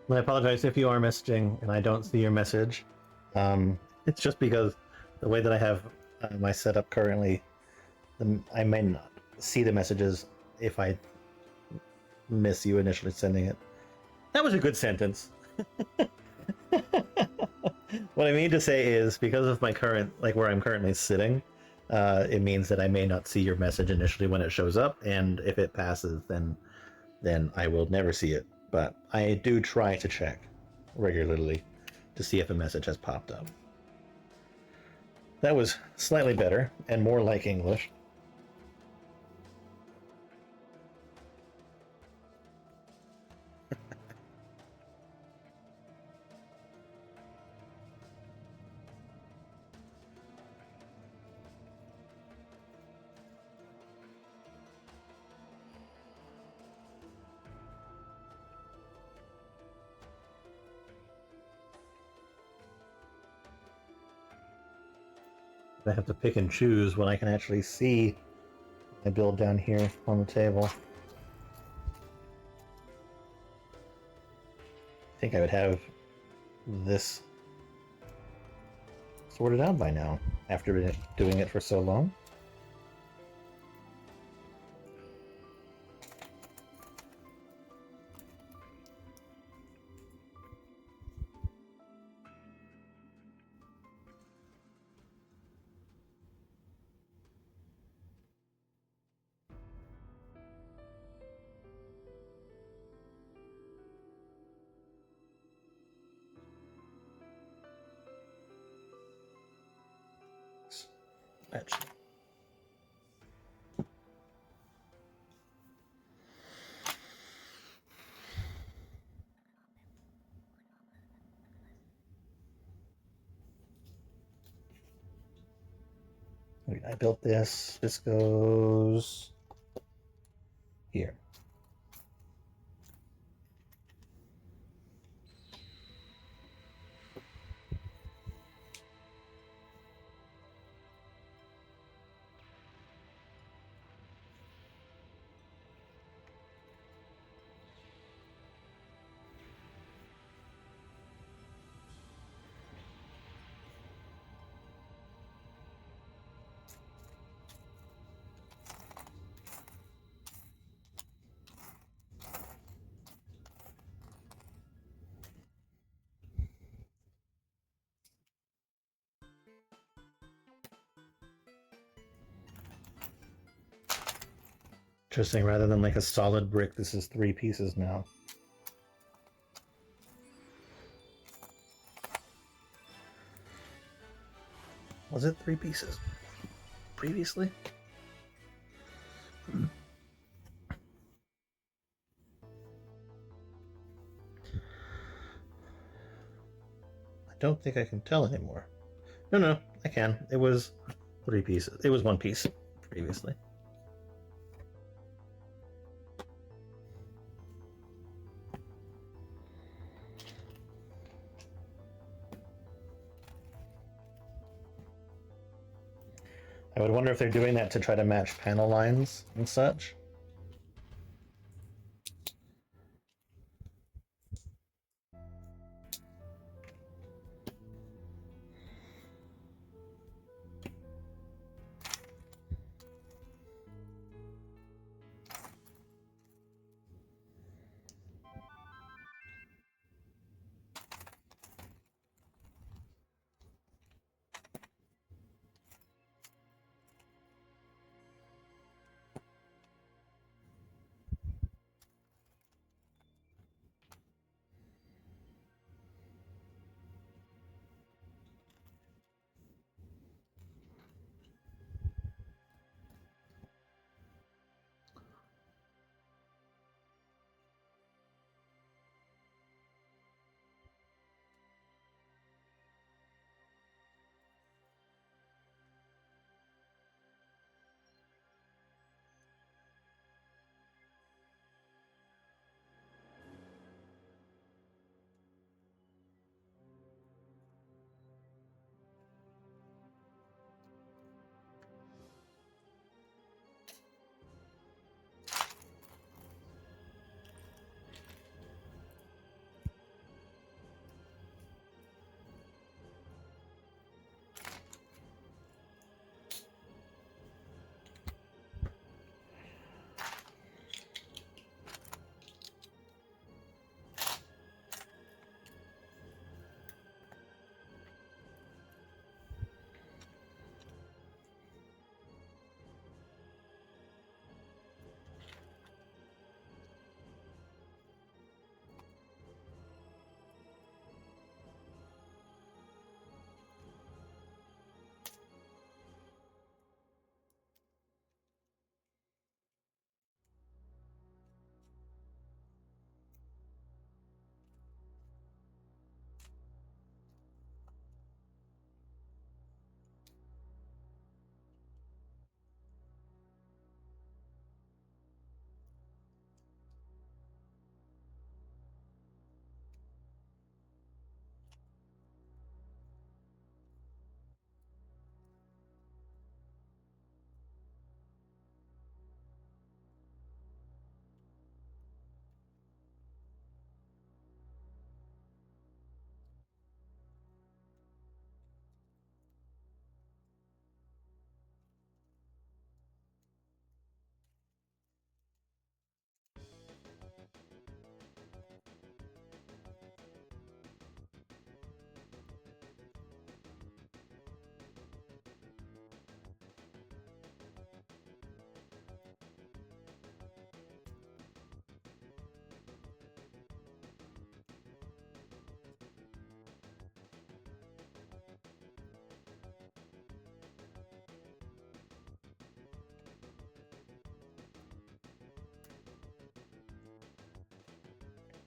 I apologize if you are messaging and I don't see your message. It's just because the way that I have my setup currently, I may not see the messages if I miss you initially sending it. That was a good sentence. What I mean to say is because of my current, like where I'm currently sitting, it means that I may not see your message initially when it shows up, and if it passes, then I will never see it. But I do try to check regularly to see if a message has popped up. That was slightly better and more like English. I have to pick and choose when I can actually see my build down here on the table. I think I would have this sorted out by now after doing it for so long. stretch. I built this. This goes here. Interesting, rather than like a solid brick, this is 3 pieces now. Was it 3 pieces previously? I don't think I can tell anymore. No, I can. It was 3 pieces. It was 1 piece previously. I would wonder if they're doing that to try to match panel lines and such.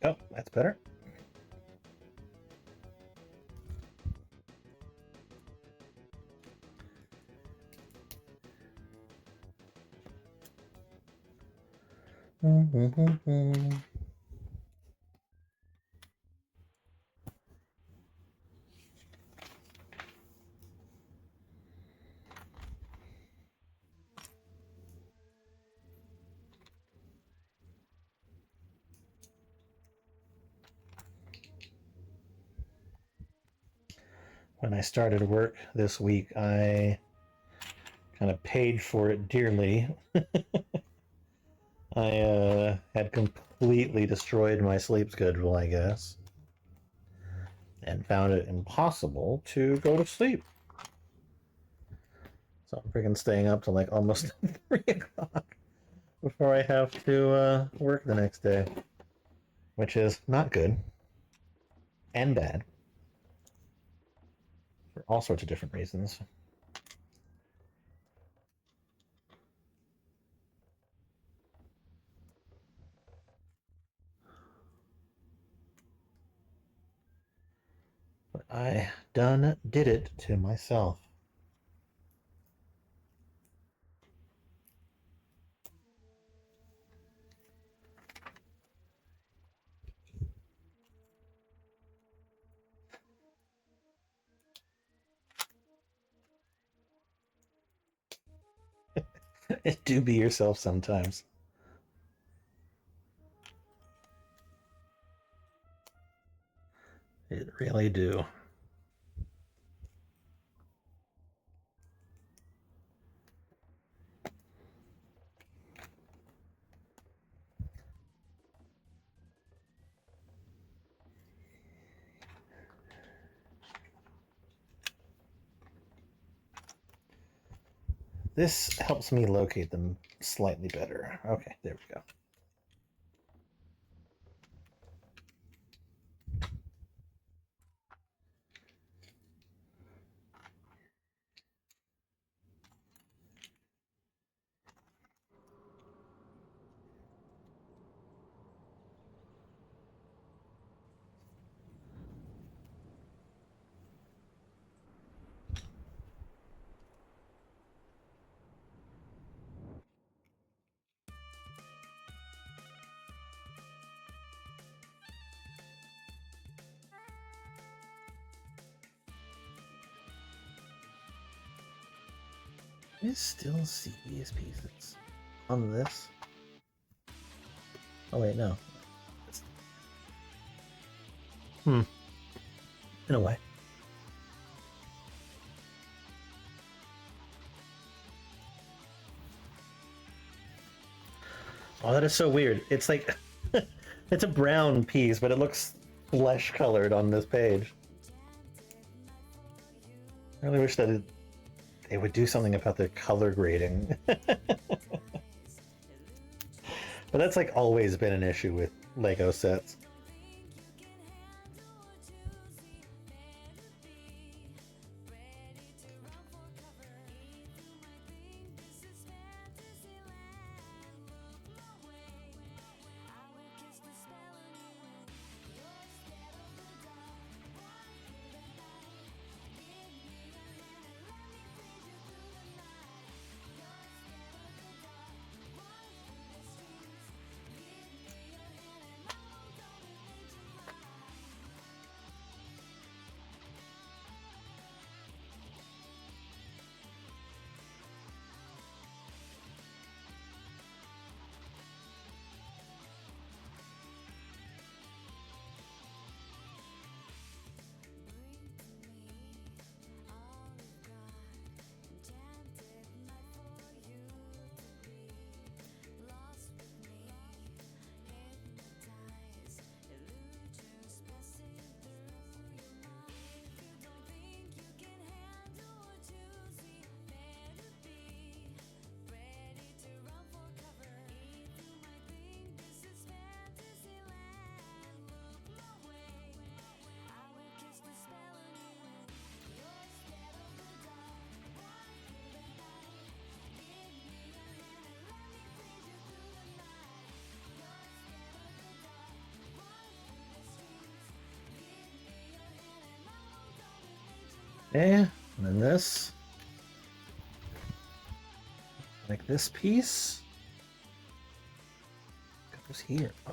Oh, that's better. When I started work this week, I kind of paid for it dearly. I had completely destroyed my sleep schedule, I guess, and found it impossible to go to sleep. So I'm freaking staying up till like almost 3 o'clock before I have to work the next day, which is not good and bad for all sorts of different reasons. But I done did it to myself. Do be yourself sometimes. It really do. This helps me locate them slightly better. Okay, there we go. I still see these pieces on this. Oh wait, no. In a way. Oh, that is so weird. It's like it's a brown piece, but it looks flesh colored on this page. I really wish that they would do something about their color grading. But that's like always been an issue with Lego sets. Okay, and then this. Like this piece. Goes here. Oh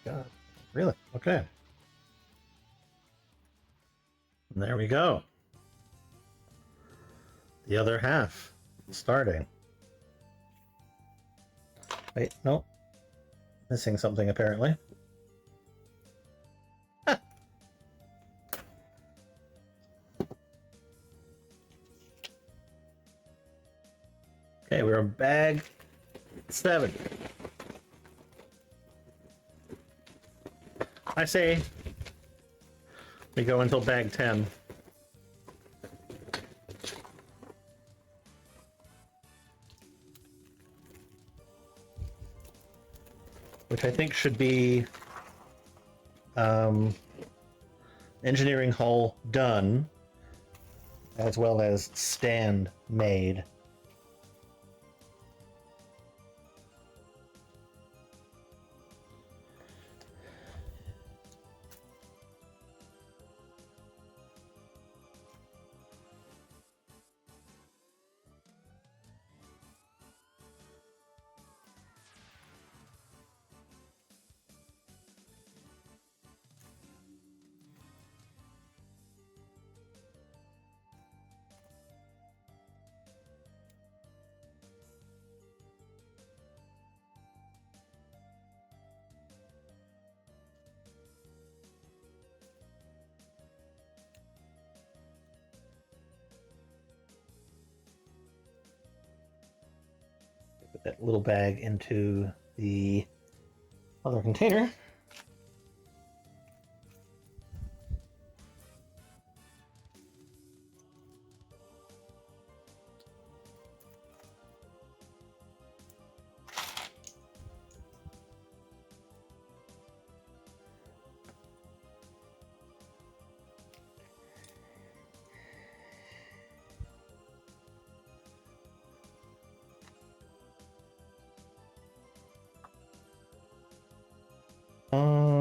my god. Really? Okay. And there we go. The other half starting. Wait, no. Missing something apparently. Okay, we're on bag 7. I say we go until bag 10. Which I think should be engineering hull done, as well as stand made. Put that little bag into the other container.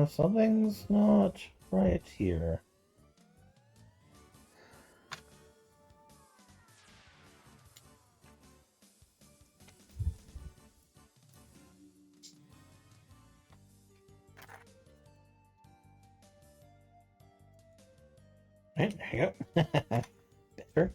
Something's not right here. Right, there you go. Better.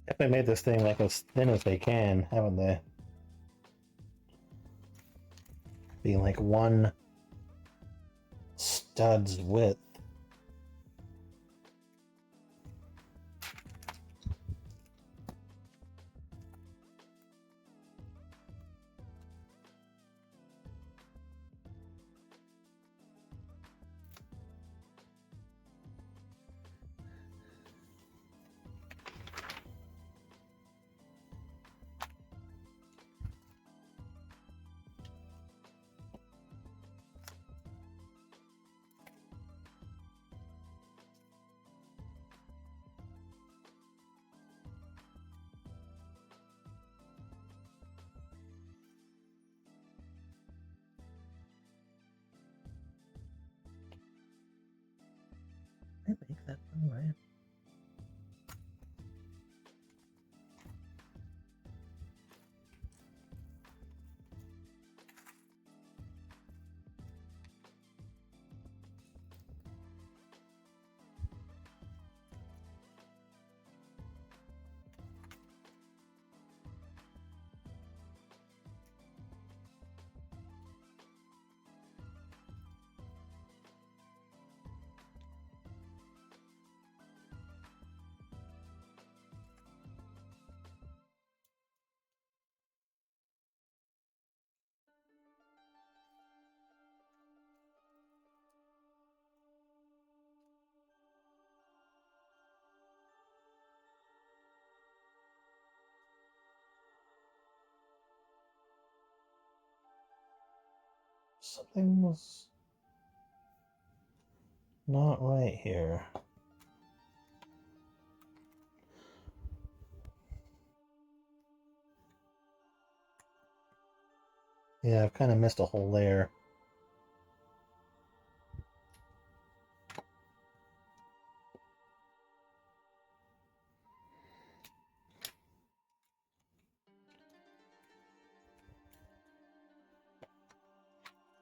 Definitely made this thing like as thin as they can, haven't they? Being like one stud's width. Something's not right here. Yeah, I've kind of missed a whole layer.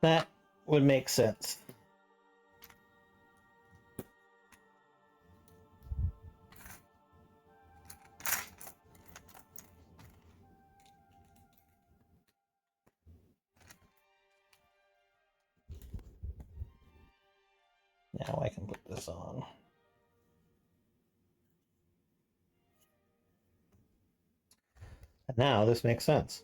That would make sense. Now I can put this on. And now this makes sense.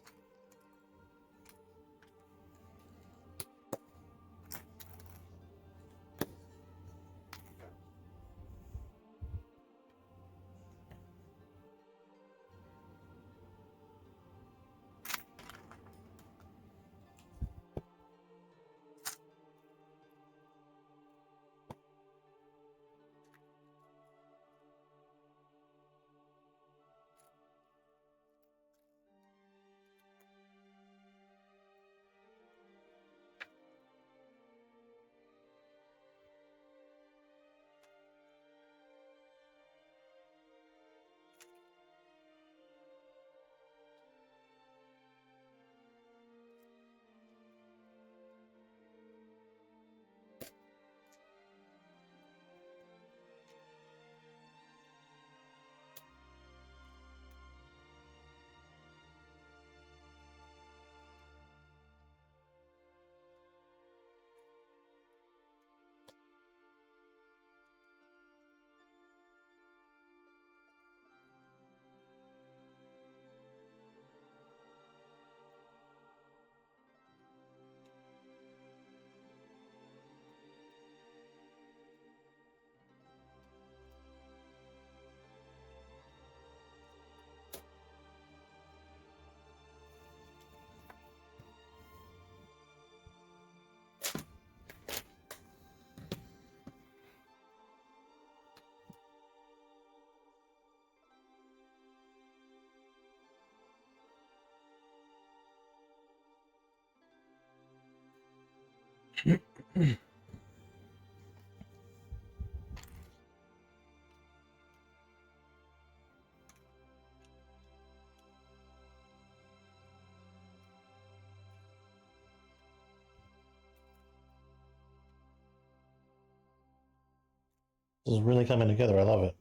This is really coming together. I love it.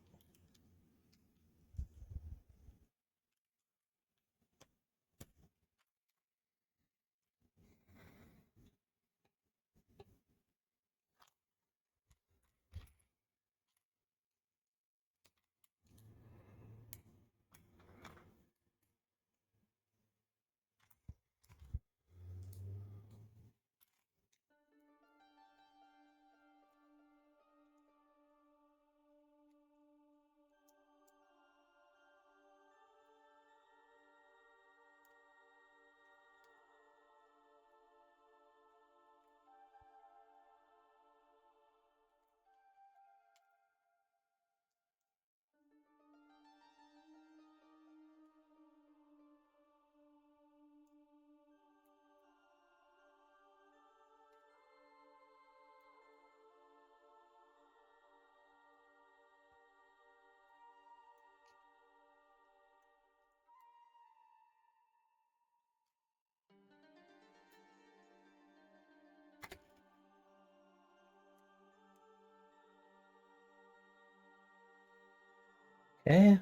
Okay.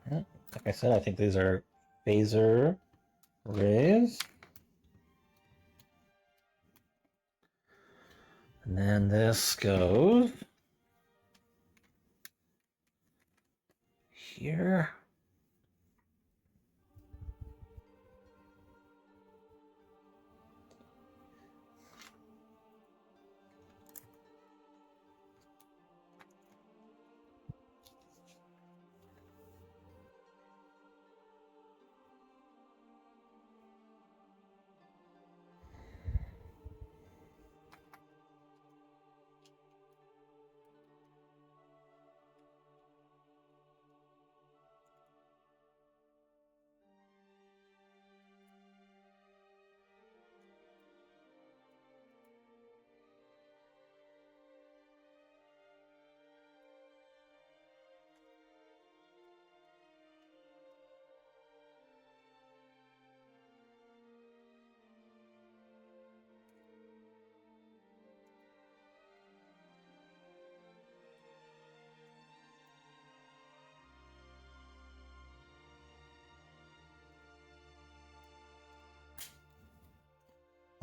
Yeah, like I said, I think these are phaser rays. And then this goes here.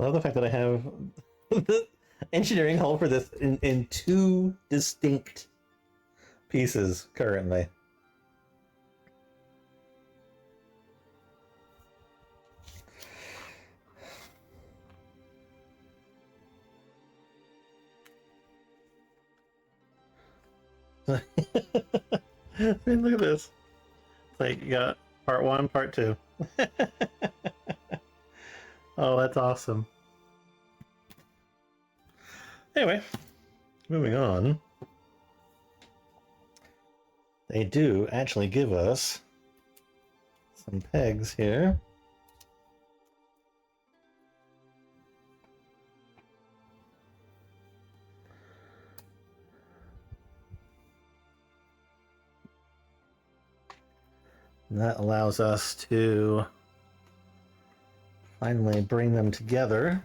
I love the fact that I have the engineering hull for this in two distinct pieces currently. I mean, look at this. It's like you got part one, part two. Oh, that's awesome. Anyway, moving on. They do actually give us some pegs here. And that allows us to finally bring them together.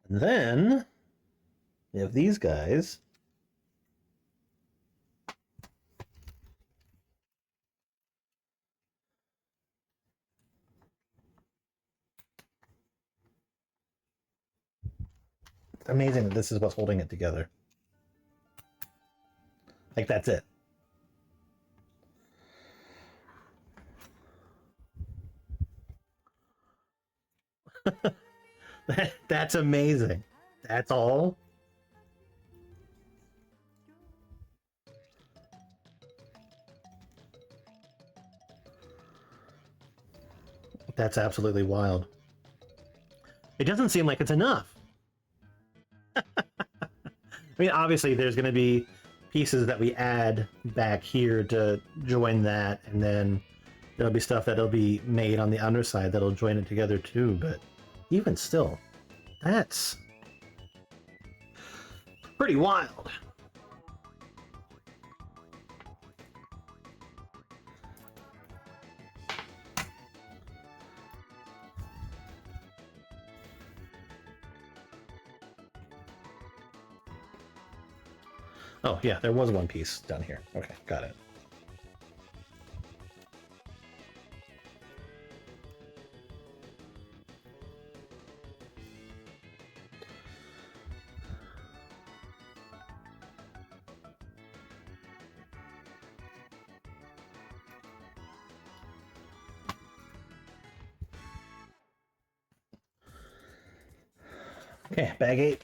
And then we have these guys. It's amazing that this is what's holding it together. Like, that's it. That's amazing. That's all. That's absolutely wild. It doesn't seem like it's enough. I mean, obviously, there's going to be pieces that we add back here to join that, and then there'll be stuff that'll be made on the underside that'll join it together too. But even still, that's pretty wild. Oh, yeah, there was one piece down here. Okay, got it. Okay, bag 8.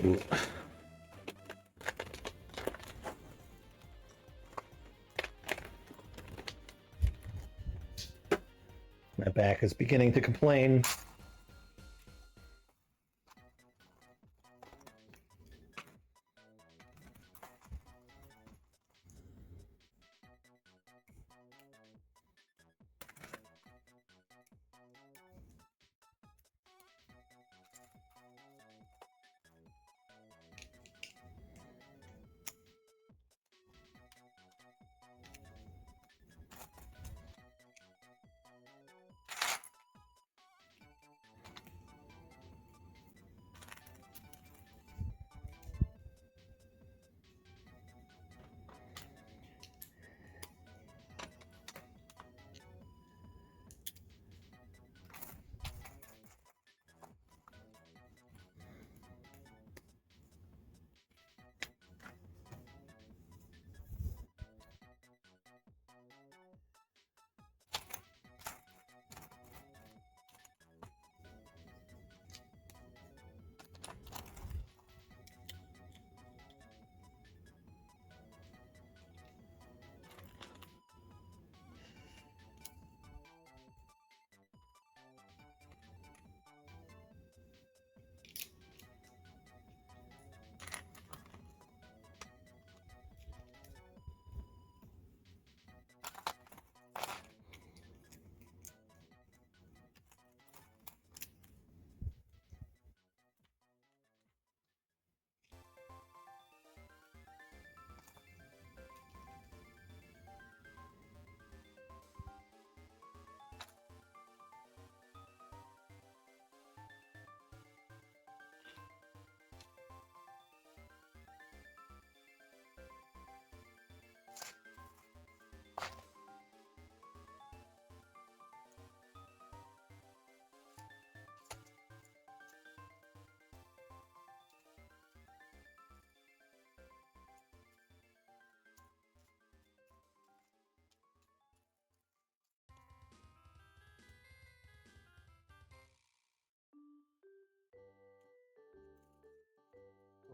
Ooh. My back is beginning to complain.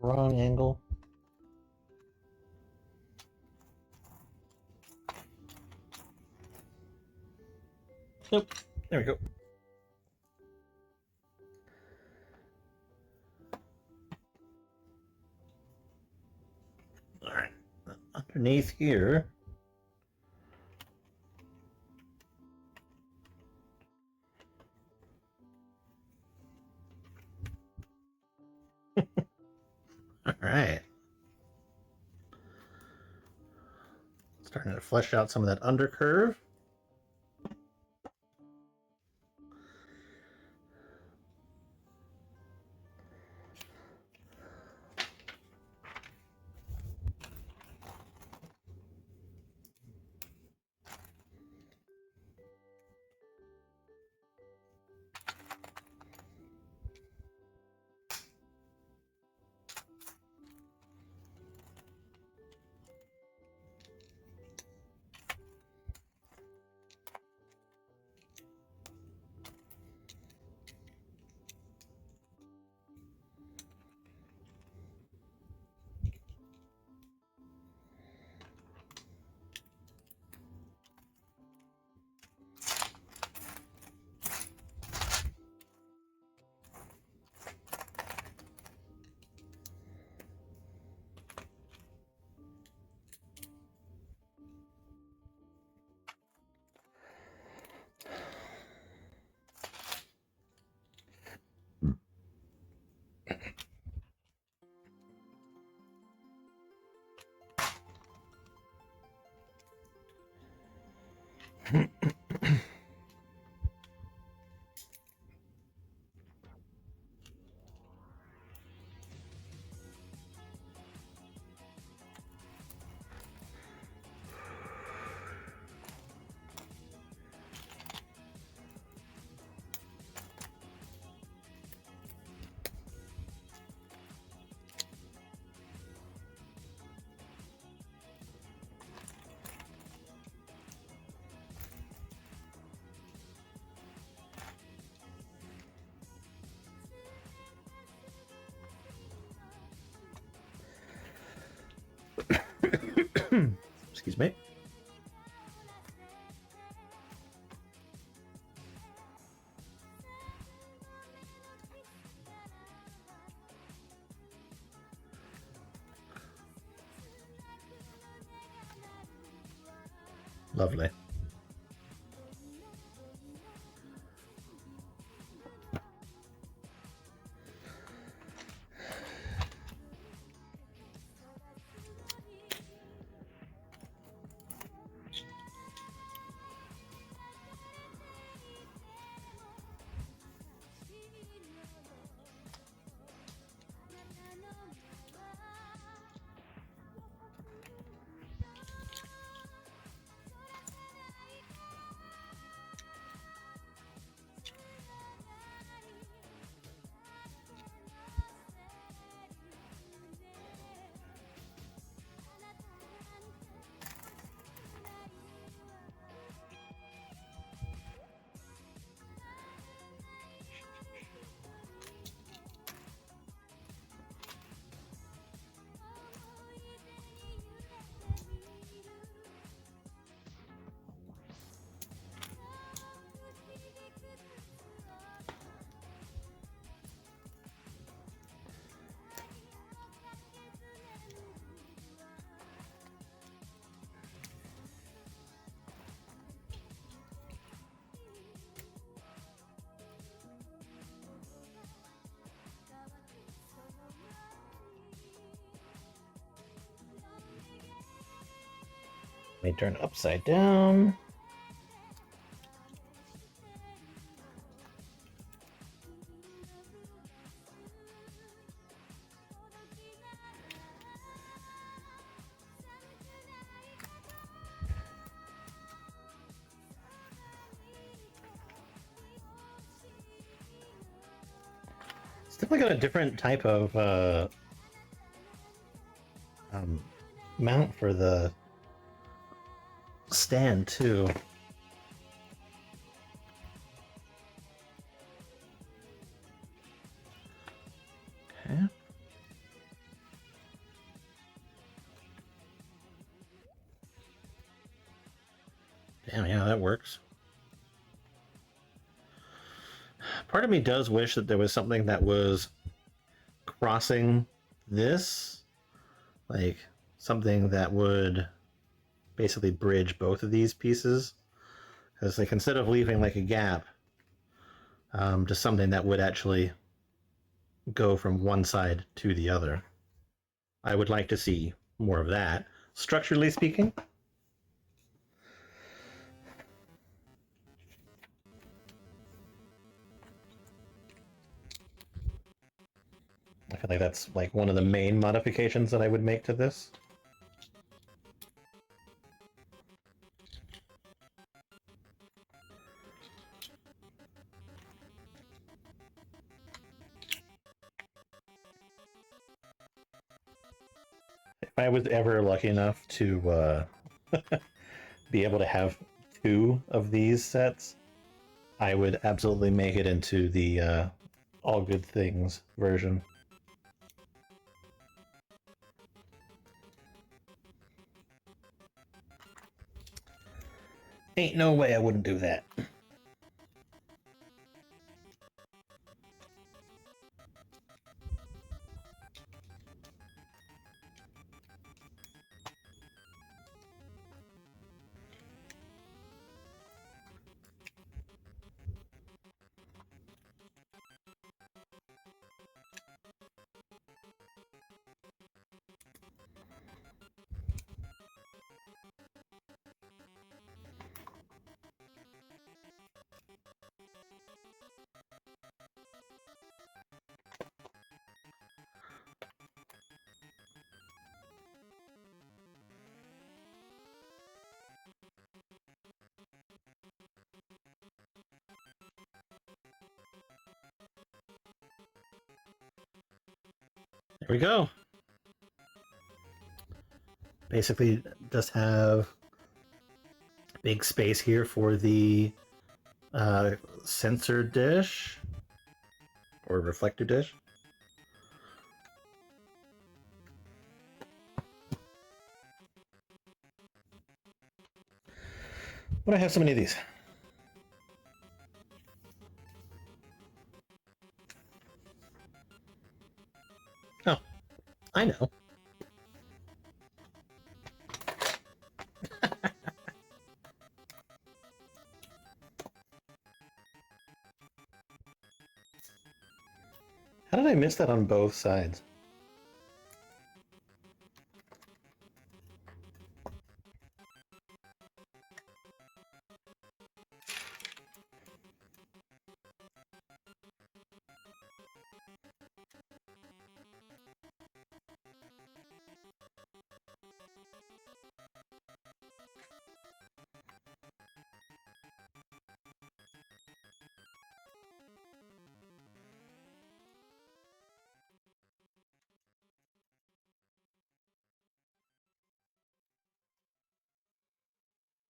Wrong angle. Nope. There we go. All right. Underneath here. All right. Starting to flesh out some of that undercurve. Excuse me. Lovely. Let me turn upside down. It's definitely got a different type of mount for the stand too. Okay. that works. Part of me does wish that there was something that was crossing this, like something that would basically bridge both of these pieces. Because like instead of leaving like a gap, just something that would actually go from one side to the other. I would like to see more of that, structurally speaking. I feel like that's like one of the main modifications that I would make to this. If I was ever lucky enough to be able to have 2 of these sets, I would absolutely make it into the All Good Things version. Ain't no way I wouldn't do that. There we go. Basically, just have big space here for the sensor dish or reflector dish. Would I have so many of these? Oh, I know. How did I miss that on both sides?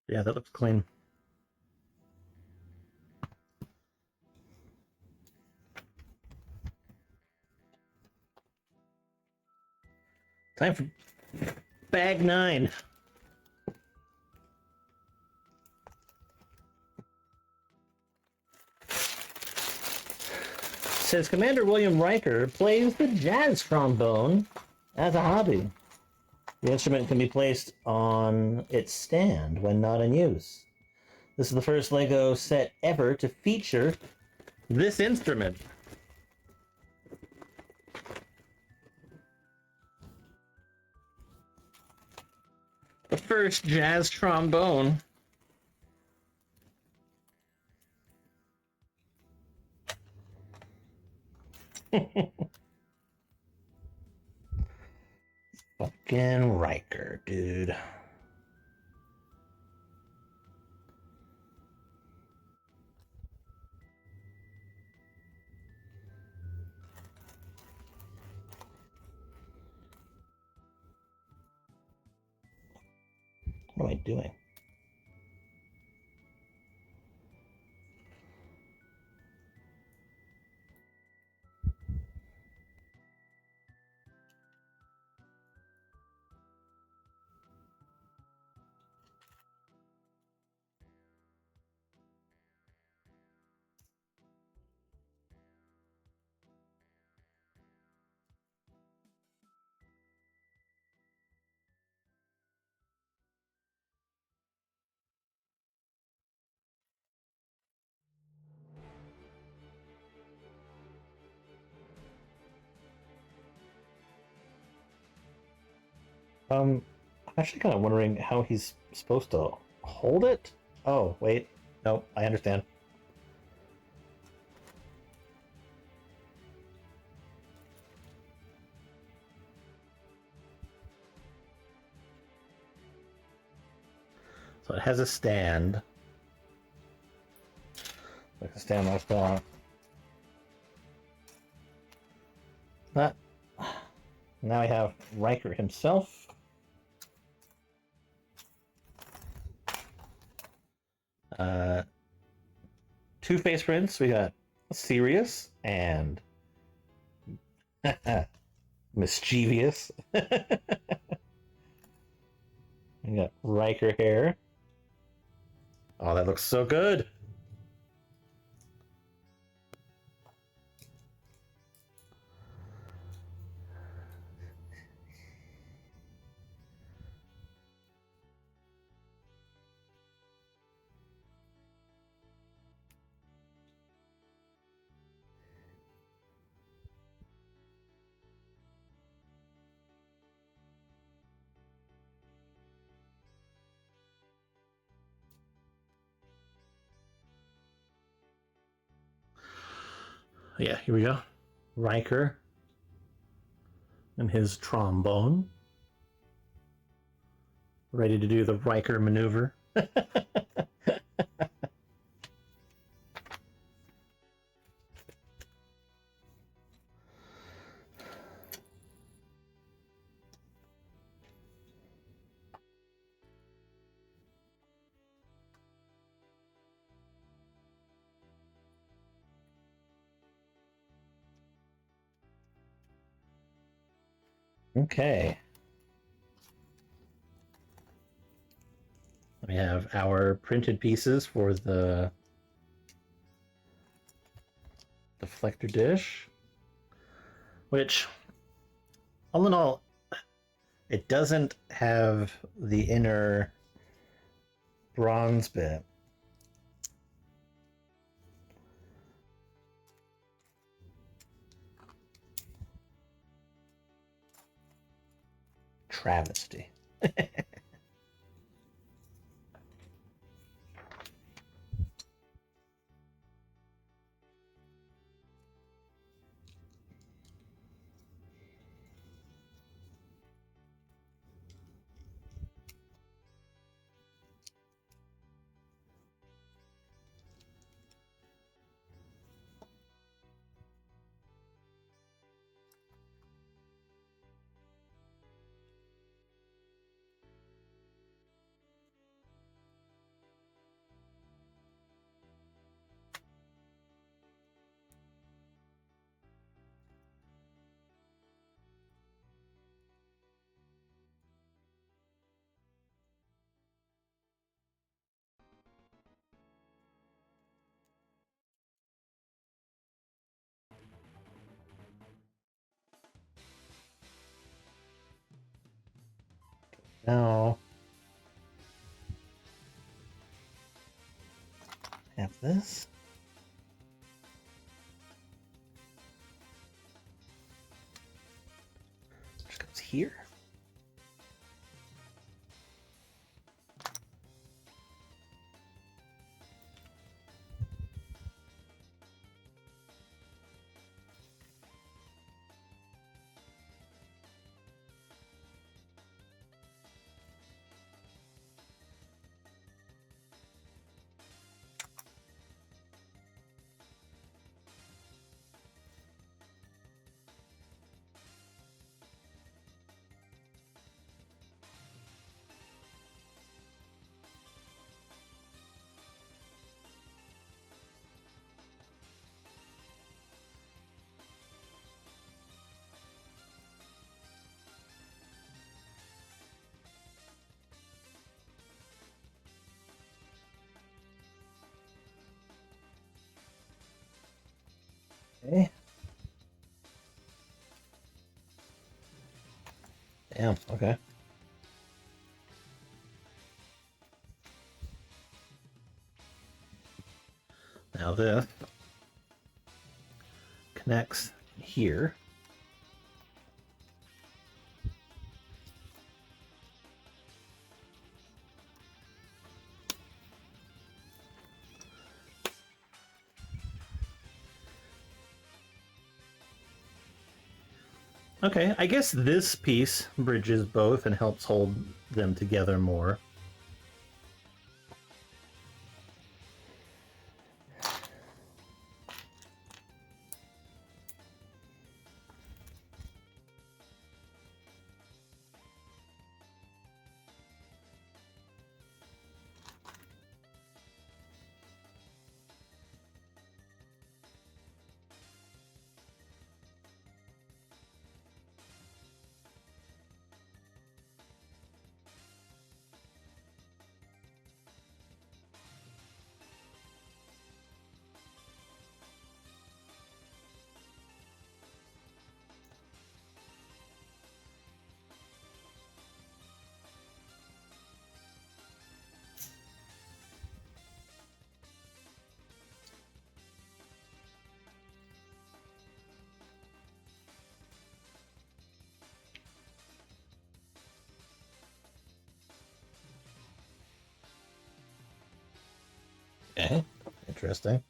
Yeah, that looks clean. Time for bag 9. Says Commander William Riker plays the jazz trombone as a hobby. The instrument can be placed on its stand when not in use. This is the first LEGO set ever to feature this instrument. The first jazz trombone. Fucking Riker, dude. What am I doing? I'm actually kind of wondering how he's supposed to hold it. Oh, wait. No, I understand. So it has a stand. I can stand like that. But now I have Riker himself. Two face prints. We got Sirius and Mischievous. We got Riker here. Oh, that looks so good. Yeah, here we go. Riker and his trombone. Ready to do the Riker maneuver. Okay. We have our printed pieces for the deflector dish, which, all in all, it doesn't have the inner bronze bit. Travesty. Now, have this. Which goes here. Okay. Damn, okay. Now this connects here. Okay, I guess this piece bridges both and helps hold them together more. Okay, interesting.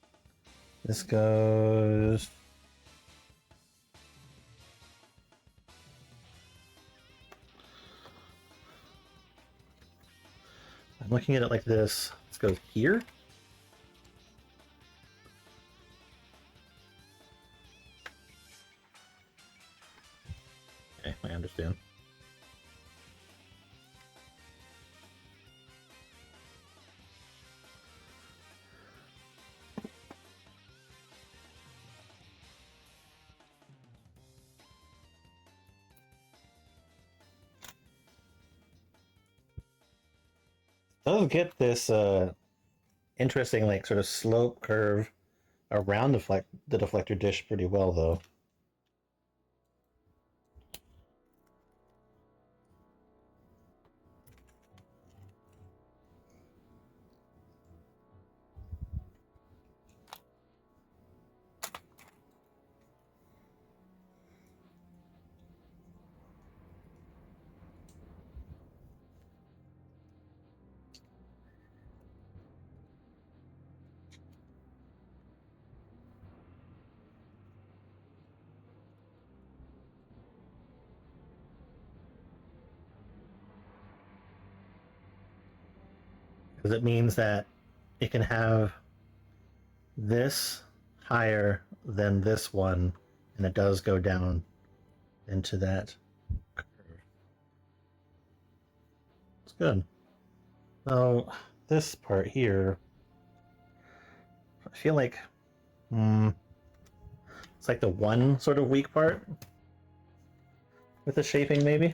This goes... I'm looking at it like this. This goes here. Okay, I understand. Does get this interesting, like, sort of slope curve around the deflector dish pretty well, though. Because it means that it can have this higher than this one, and it does go down into that curve. It's good. So this part here, I feel like it's like the one sort of weak part with the shaping, maybe.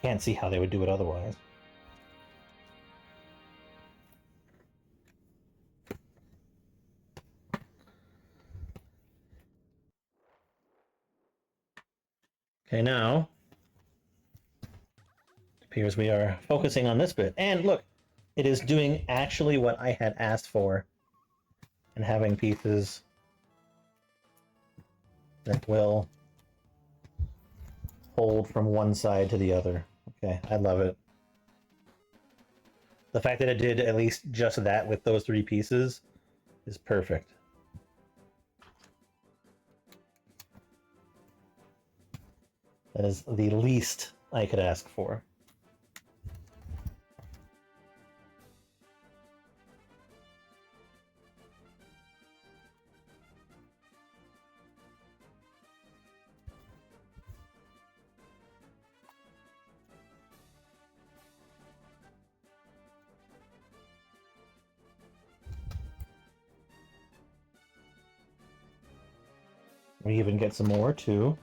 Can't see how they would do it otherwise. Okay, now it appears we are focusing on this bit. And look, it is doing actually what I had asked for, and having pieces that will hold from one side to the other. Okay, I love it. The fact that it did at least just that with those three pieces is perfect. That is the least I could ask for. We even get some more too.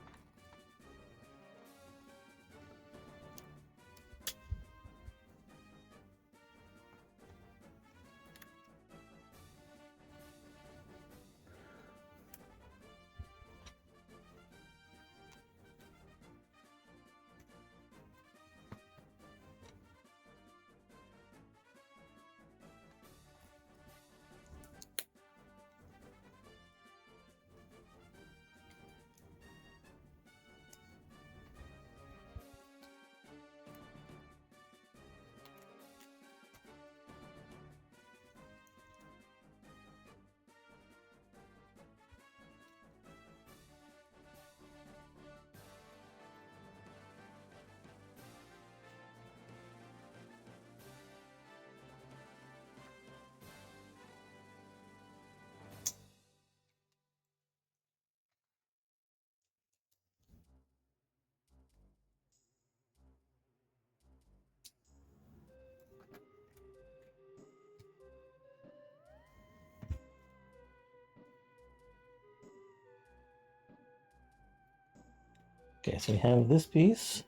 Okay, so we have this piece.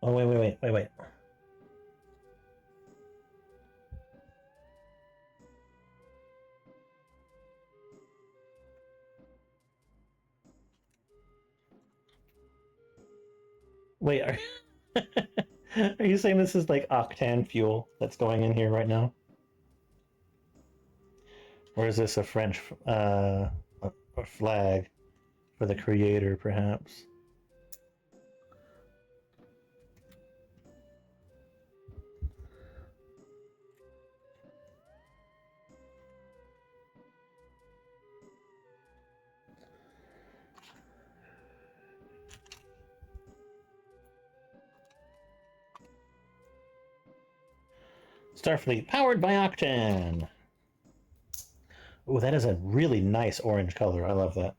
Oh, wait. Wait, are you saying this is like octane fuel that's going in here right now? Or is this a French a flag for the creator, perhaps? Starfleet, powered by Octane! Oh, that is a really nice orange color. I love that.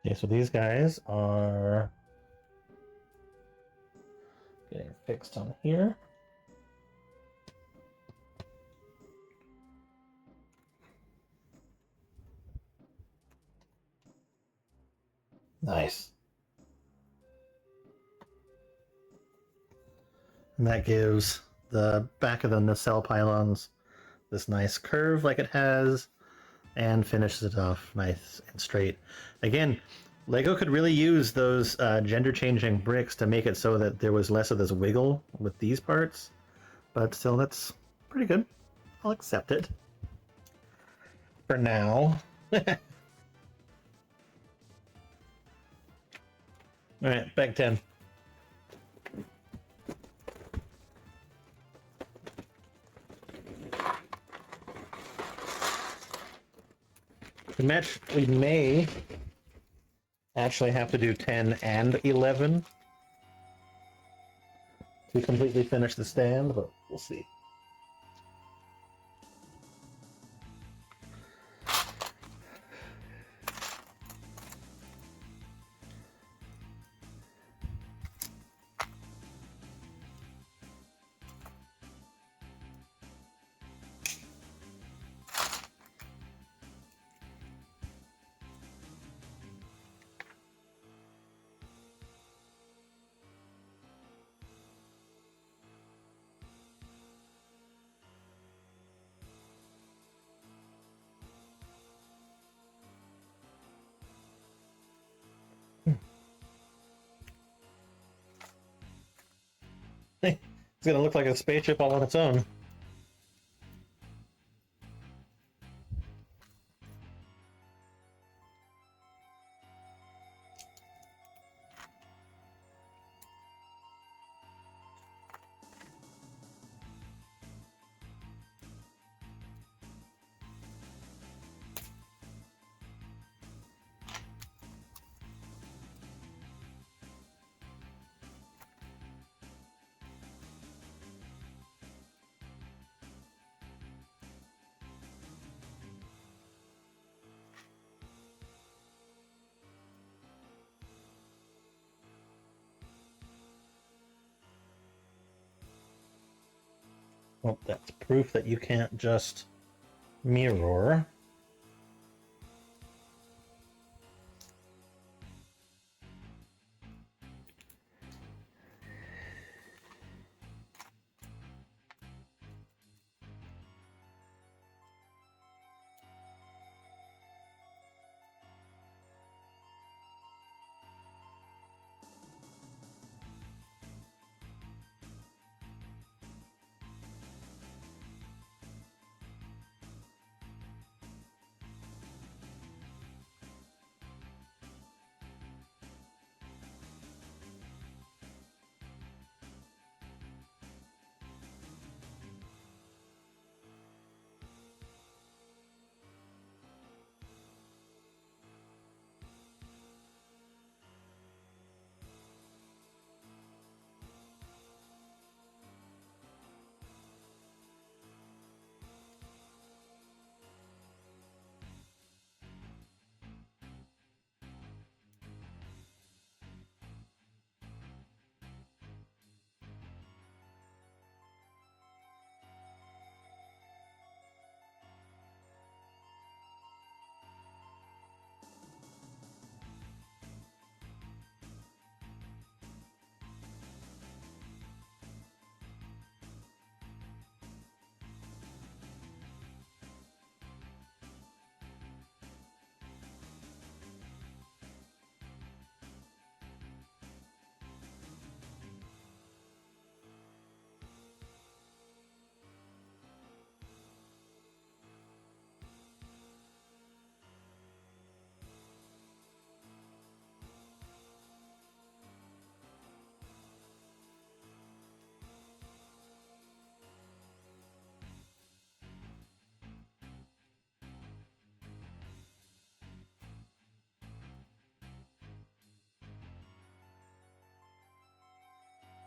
Okay, so these guys are getting fixed on here. Nice. And that gives the back of the nacelle pylons this nice curve like it has, and finishes it off nice and straight. Again, Lego could really use those gender-changing bricks to make it so that there was less of this wiggle with these parts, but still, that's pretty good. I'll accept it. For now. Alright, back 10. The match, we may actually have to do 10 and 11 to completely finish the stand, but we'll see. It's gonna look like a spaceship all on its own. Well, that's proof that you can't just mirror.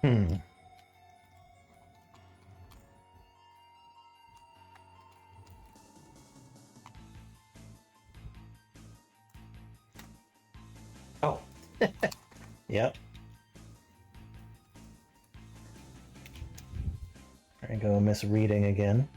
Hmm. Oh. Yep. There I go, misreading again.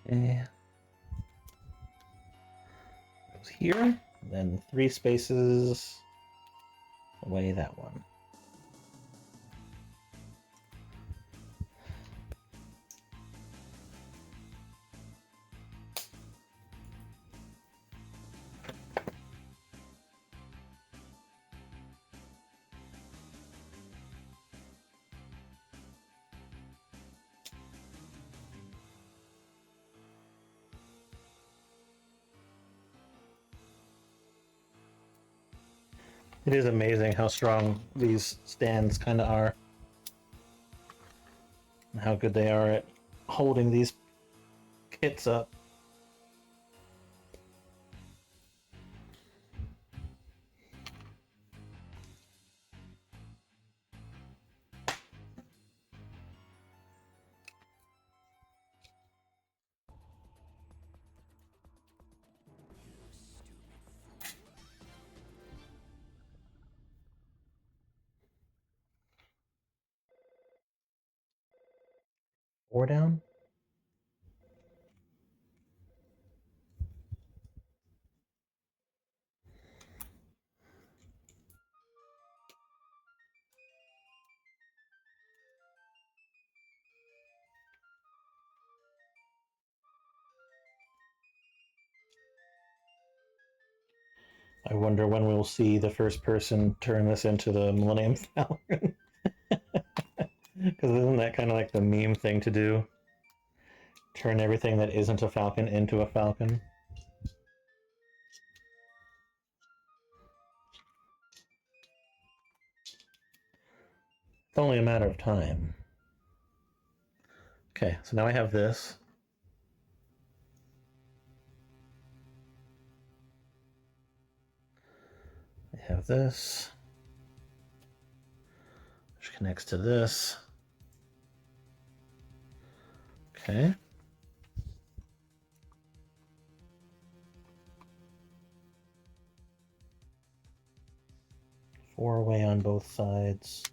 Okay. Goes here, then 3 spaces away that one. It is amazing how strong these stands kind of are, and how good they are at holding these kits up. 4 down? I wonder when we'll see the first person turn this into the Millennium Falcon. Because isn't that kind of like the meme thing to do? Turn everything that isn't a Falcon into a Falcon? It's only a matter of time. Okay, so now I have this. I have this. Which connects to this. Okay. Four-way on both sides.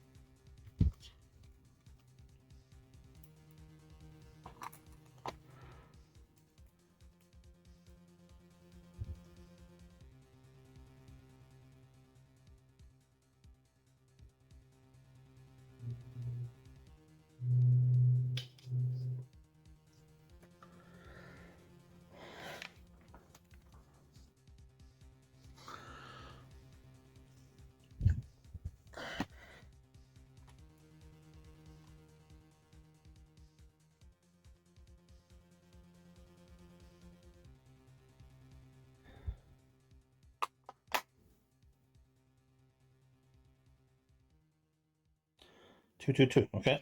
Two. Okay.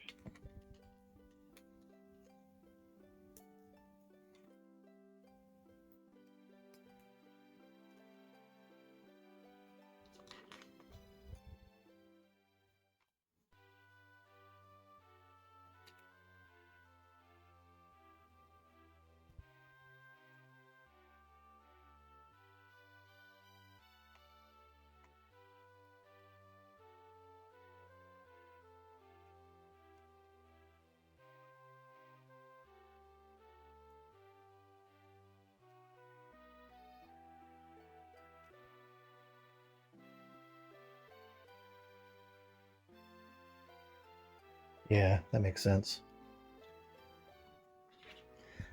Yeah, that makes sense.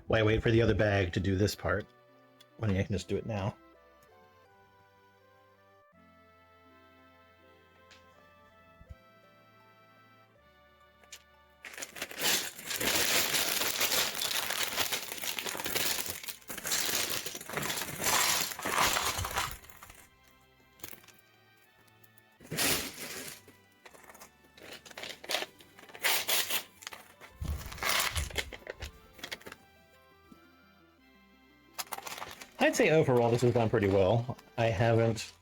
Why wait for the other bag to do this part when I can just do it now? I'd say overall this has gone pretty well. I haven't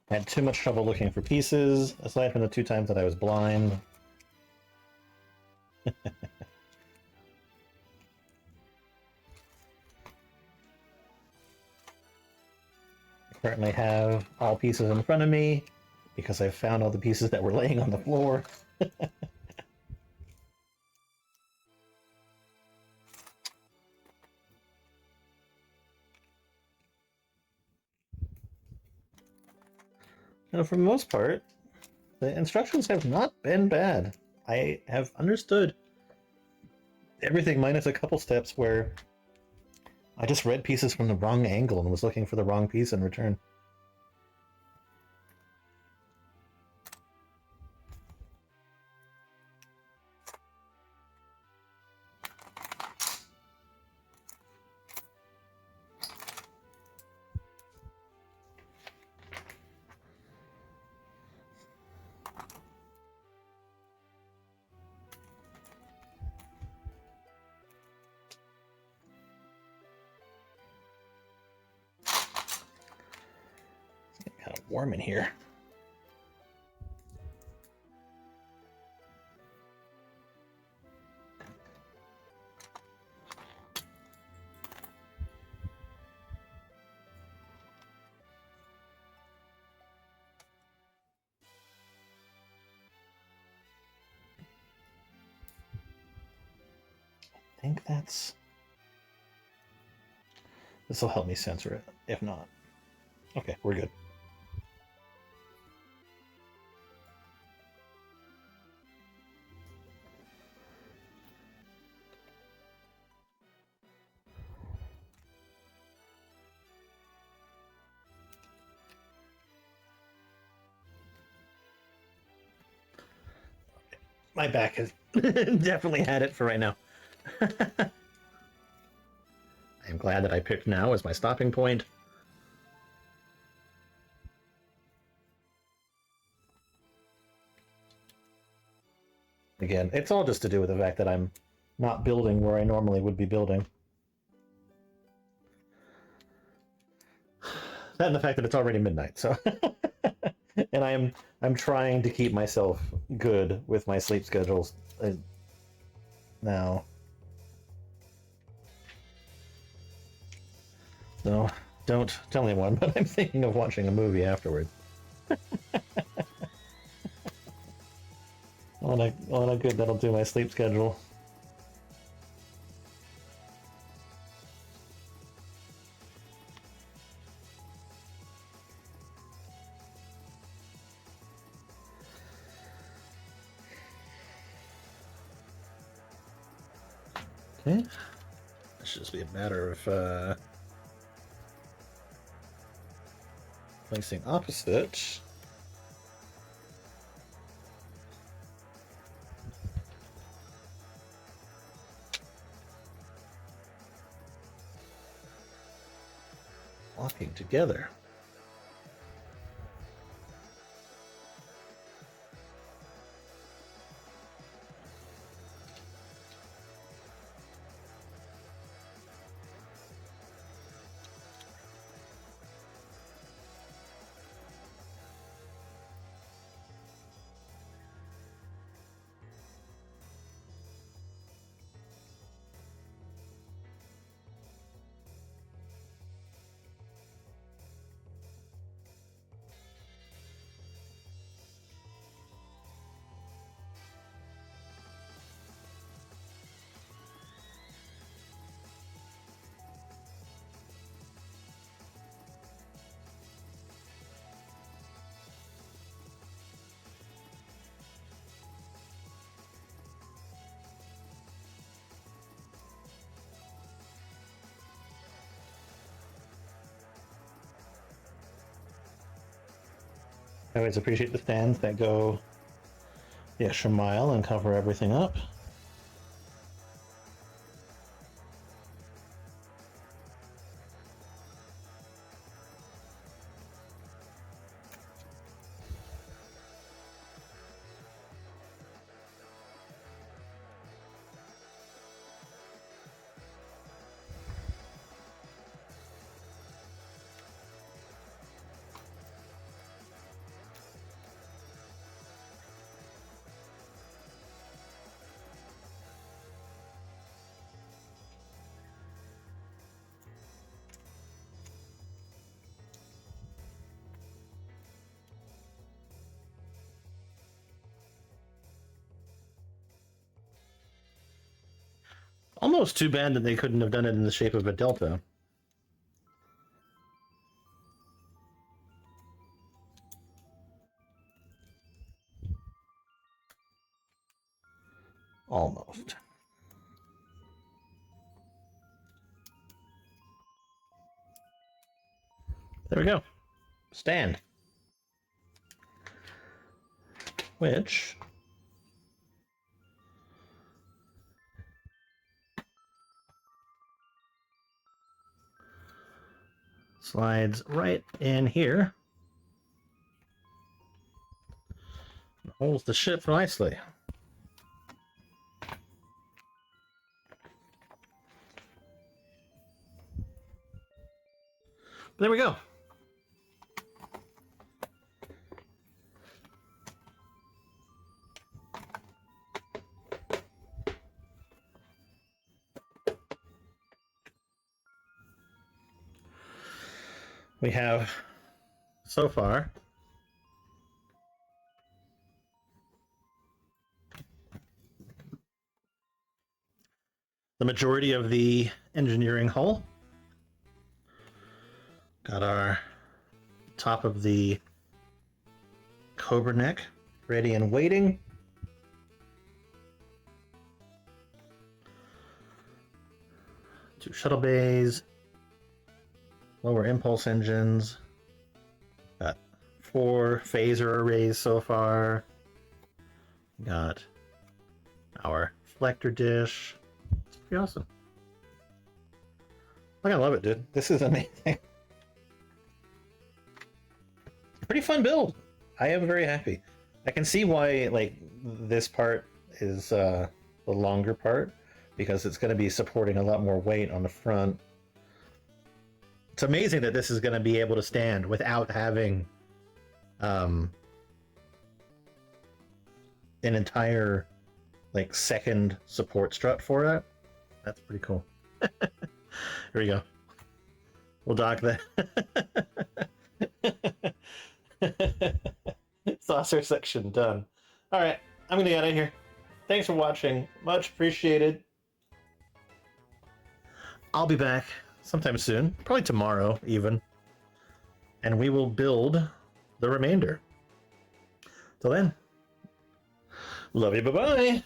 had too much trouble looking for pieces, aside from the 2 times that I was blind. I currently have all pieces in front of me because I found all the pieces that were laying on the floor. For the most part, the instructions have not been bad. I have understood everything minus a couple steps where I just read pieces from the wrong angle and was looking for the wrong piece in return. It's getting kind of warm in here. think that's... This will help me censor it, if not. Okay, we're good. My back has definitely had it for right now. I'm glad that I picked now as my stopping point. Again, it's all just to do with the fact that I'm not building where I normally would be building. That and the fact that it's already midnight, so... And I'm trying to keep myself good with my sleep schedules now. No, don't tell anyone, but I'm thinking of watching a movie afterwards. On a good, that'll do my sleep schedule. Okay. It should just be a matter of placing opposite. Walking together. I always appreciate the stands that go the extra mile and cover everything up. Almost too bad that they couldn't have done it in the shape of a delta. Almost. There we go. Stand. Which slides right in here. Holds the ship nicely. There we go. We have, so far, the the majority of the engineering hull. Got our top of the Cobra neck ready and waiting. Two shuttle bays, lower impulse engines. Got 4 phaser arrays so far. Got our reflector dish. It's pretty awesome. Like, I love it, dude. This is amazing. Pretty fun build. I am very happy. I can see why, like, this part is the longer part, because it's going to be supporting a lot more weight on the front. It's amazing that this is going to be able to stand without having an entire, like, second support strut for it. That's pretty cool. Here we go. We'll dock that. Saucer section done. All right, I'm gonna get out of here. Thanks for watching. Much appreciated. I'll be back sometime soon, probably tomorrow even, and we will build the remainder. Till then, love you. Bye bye.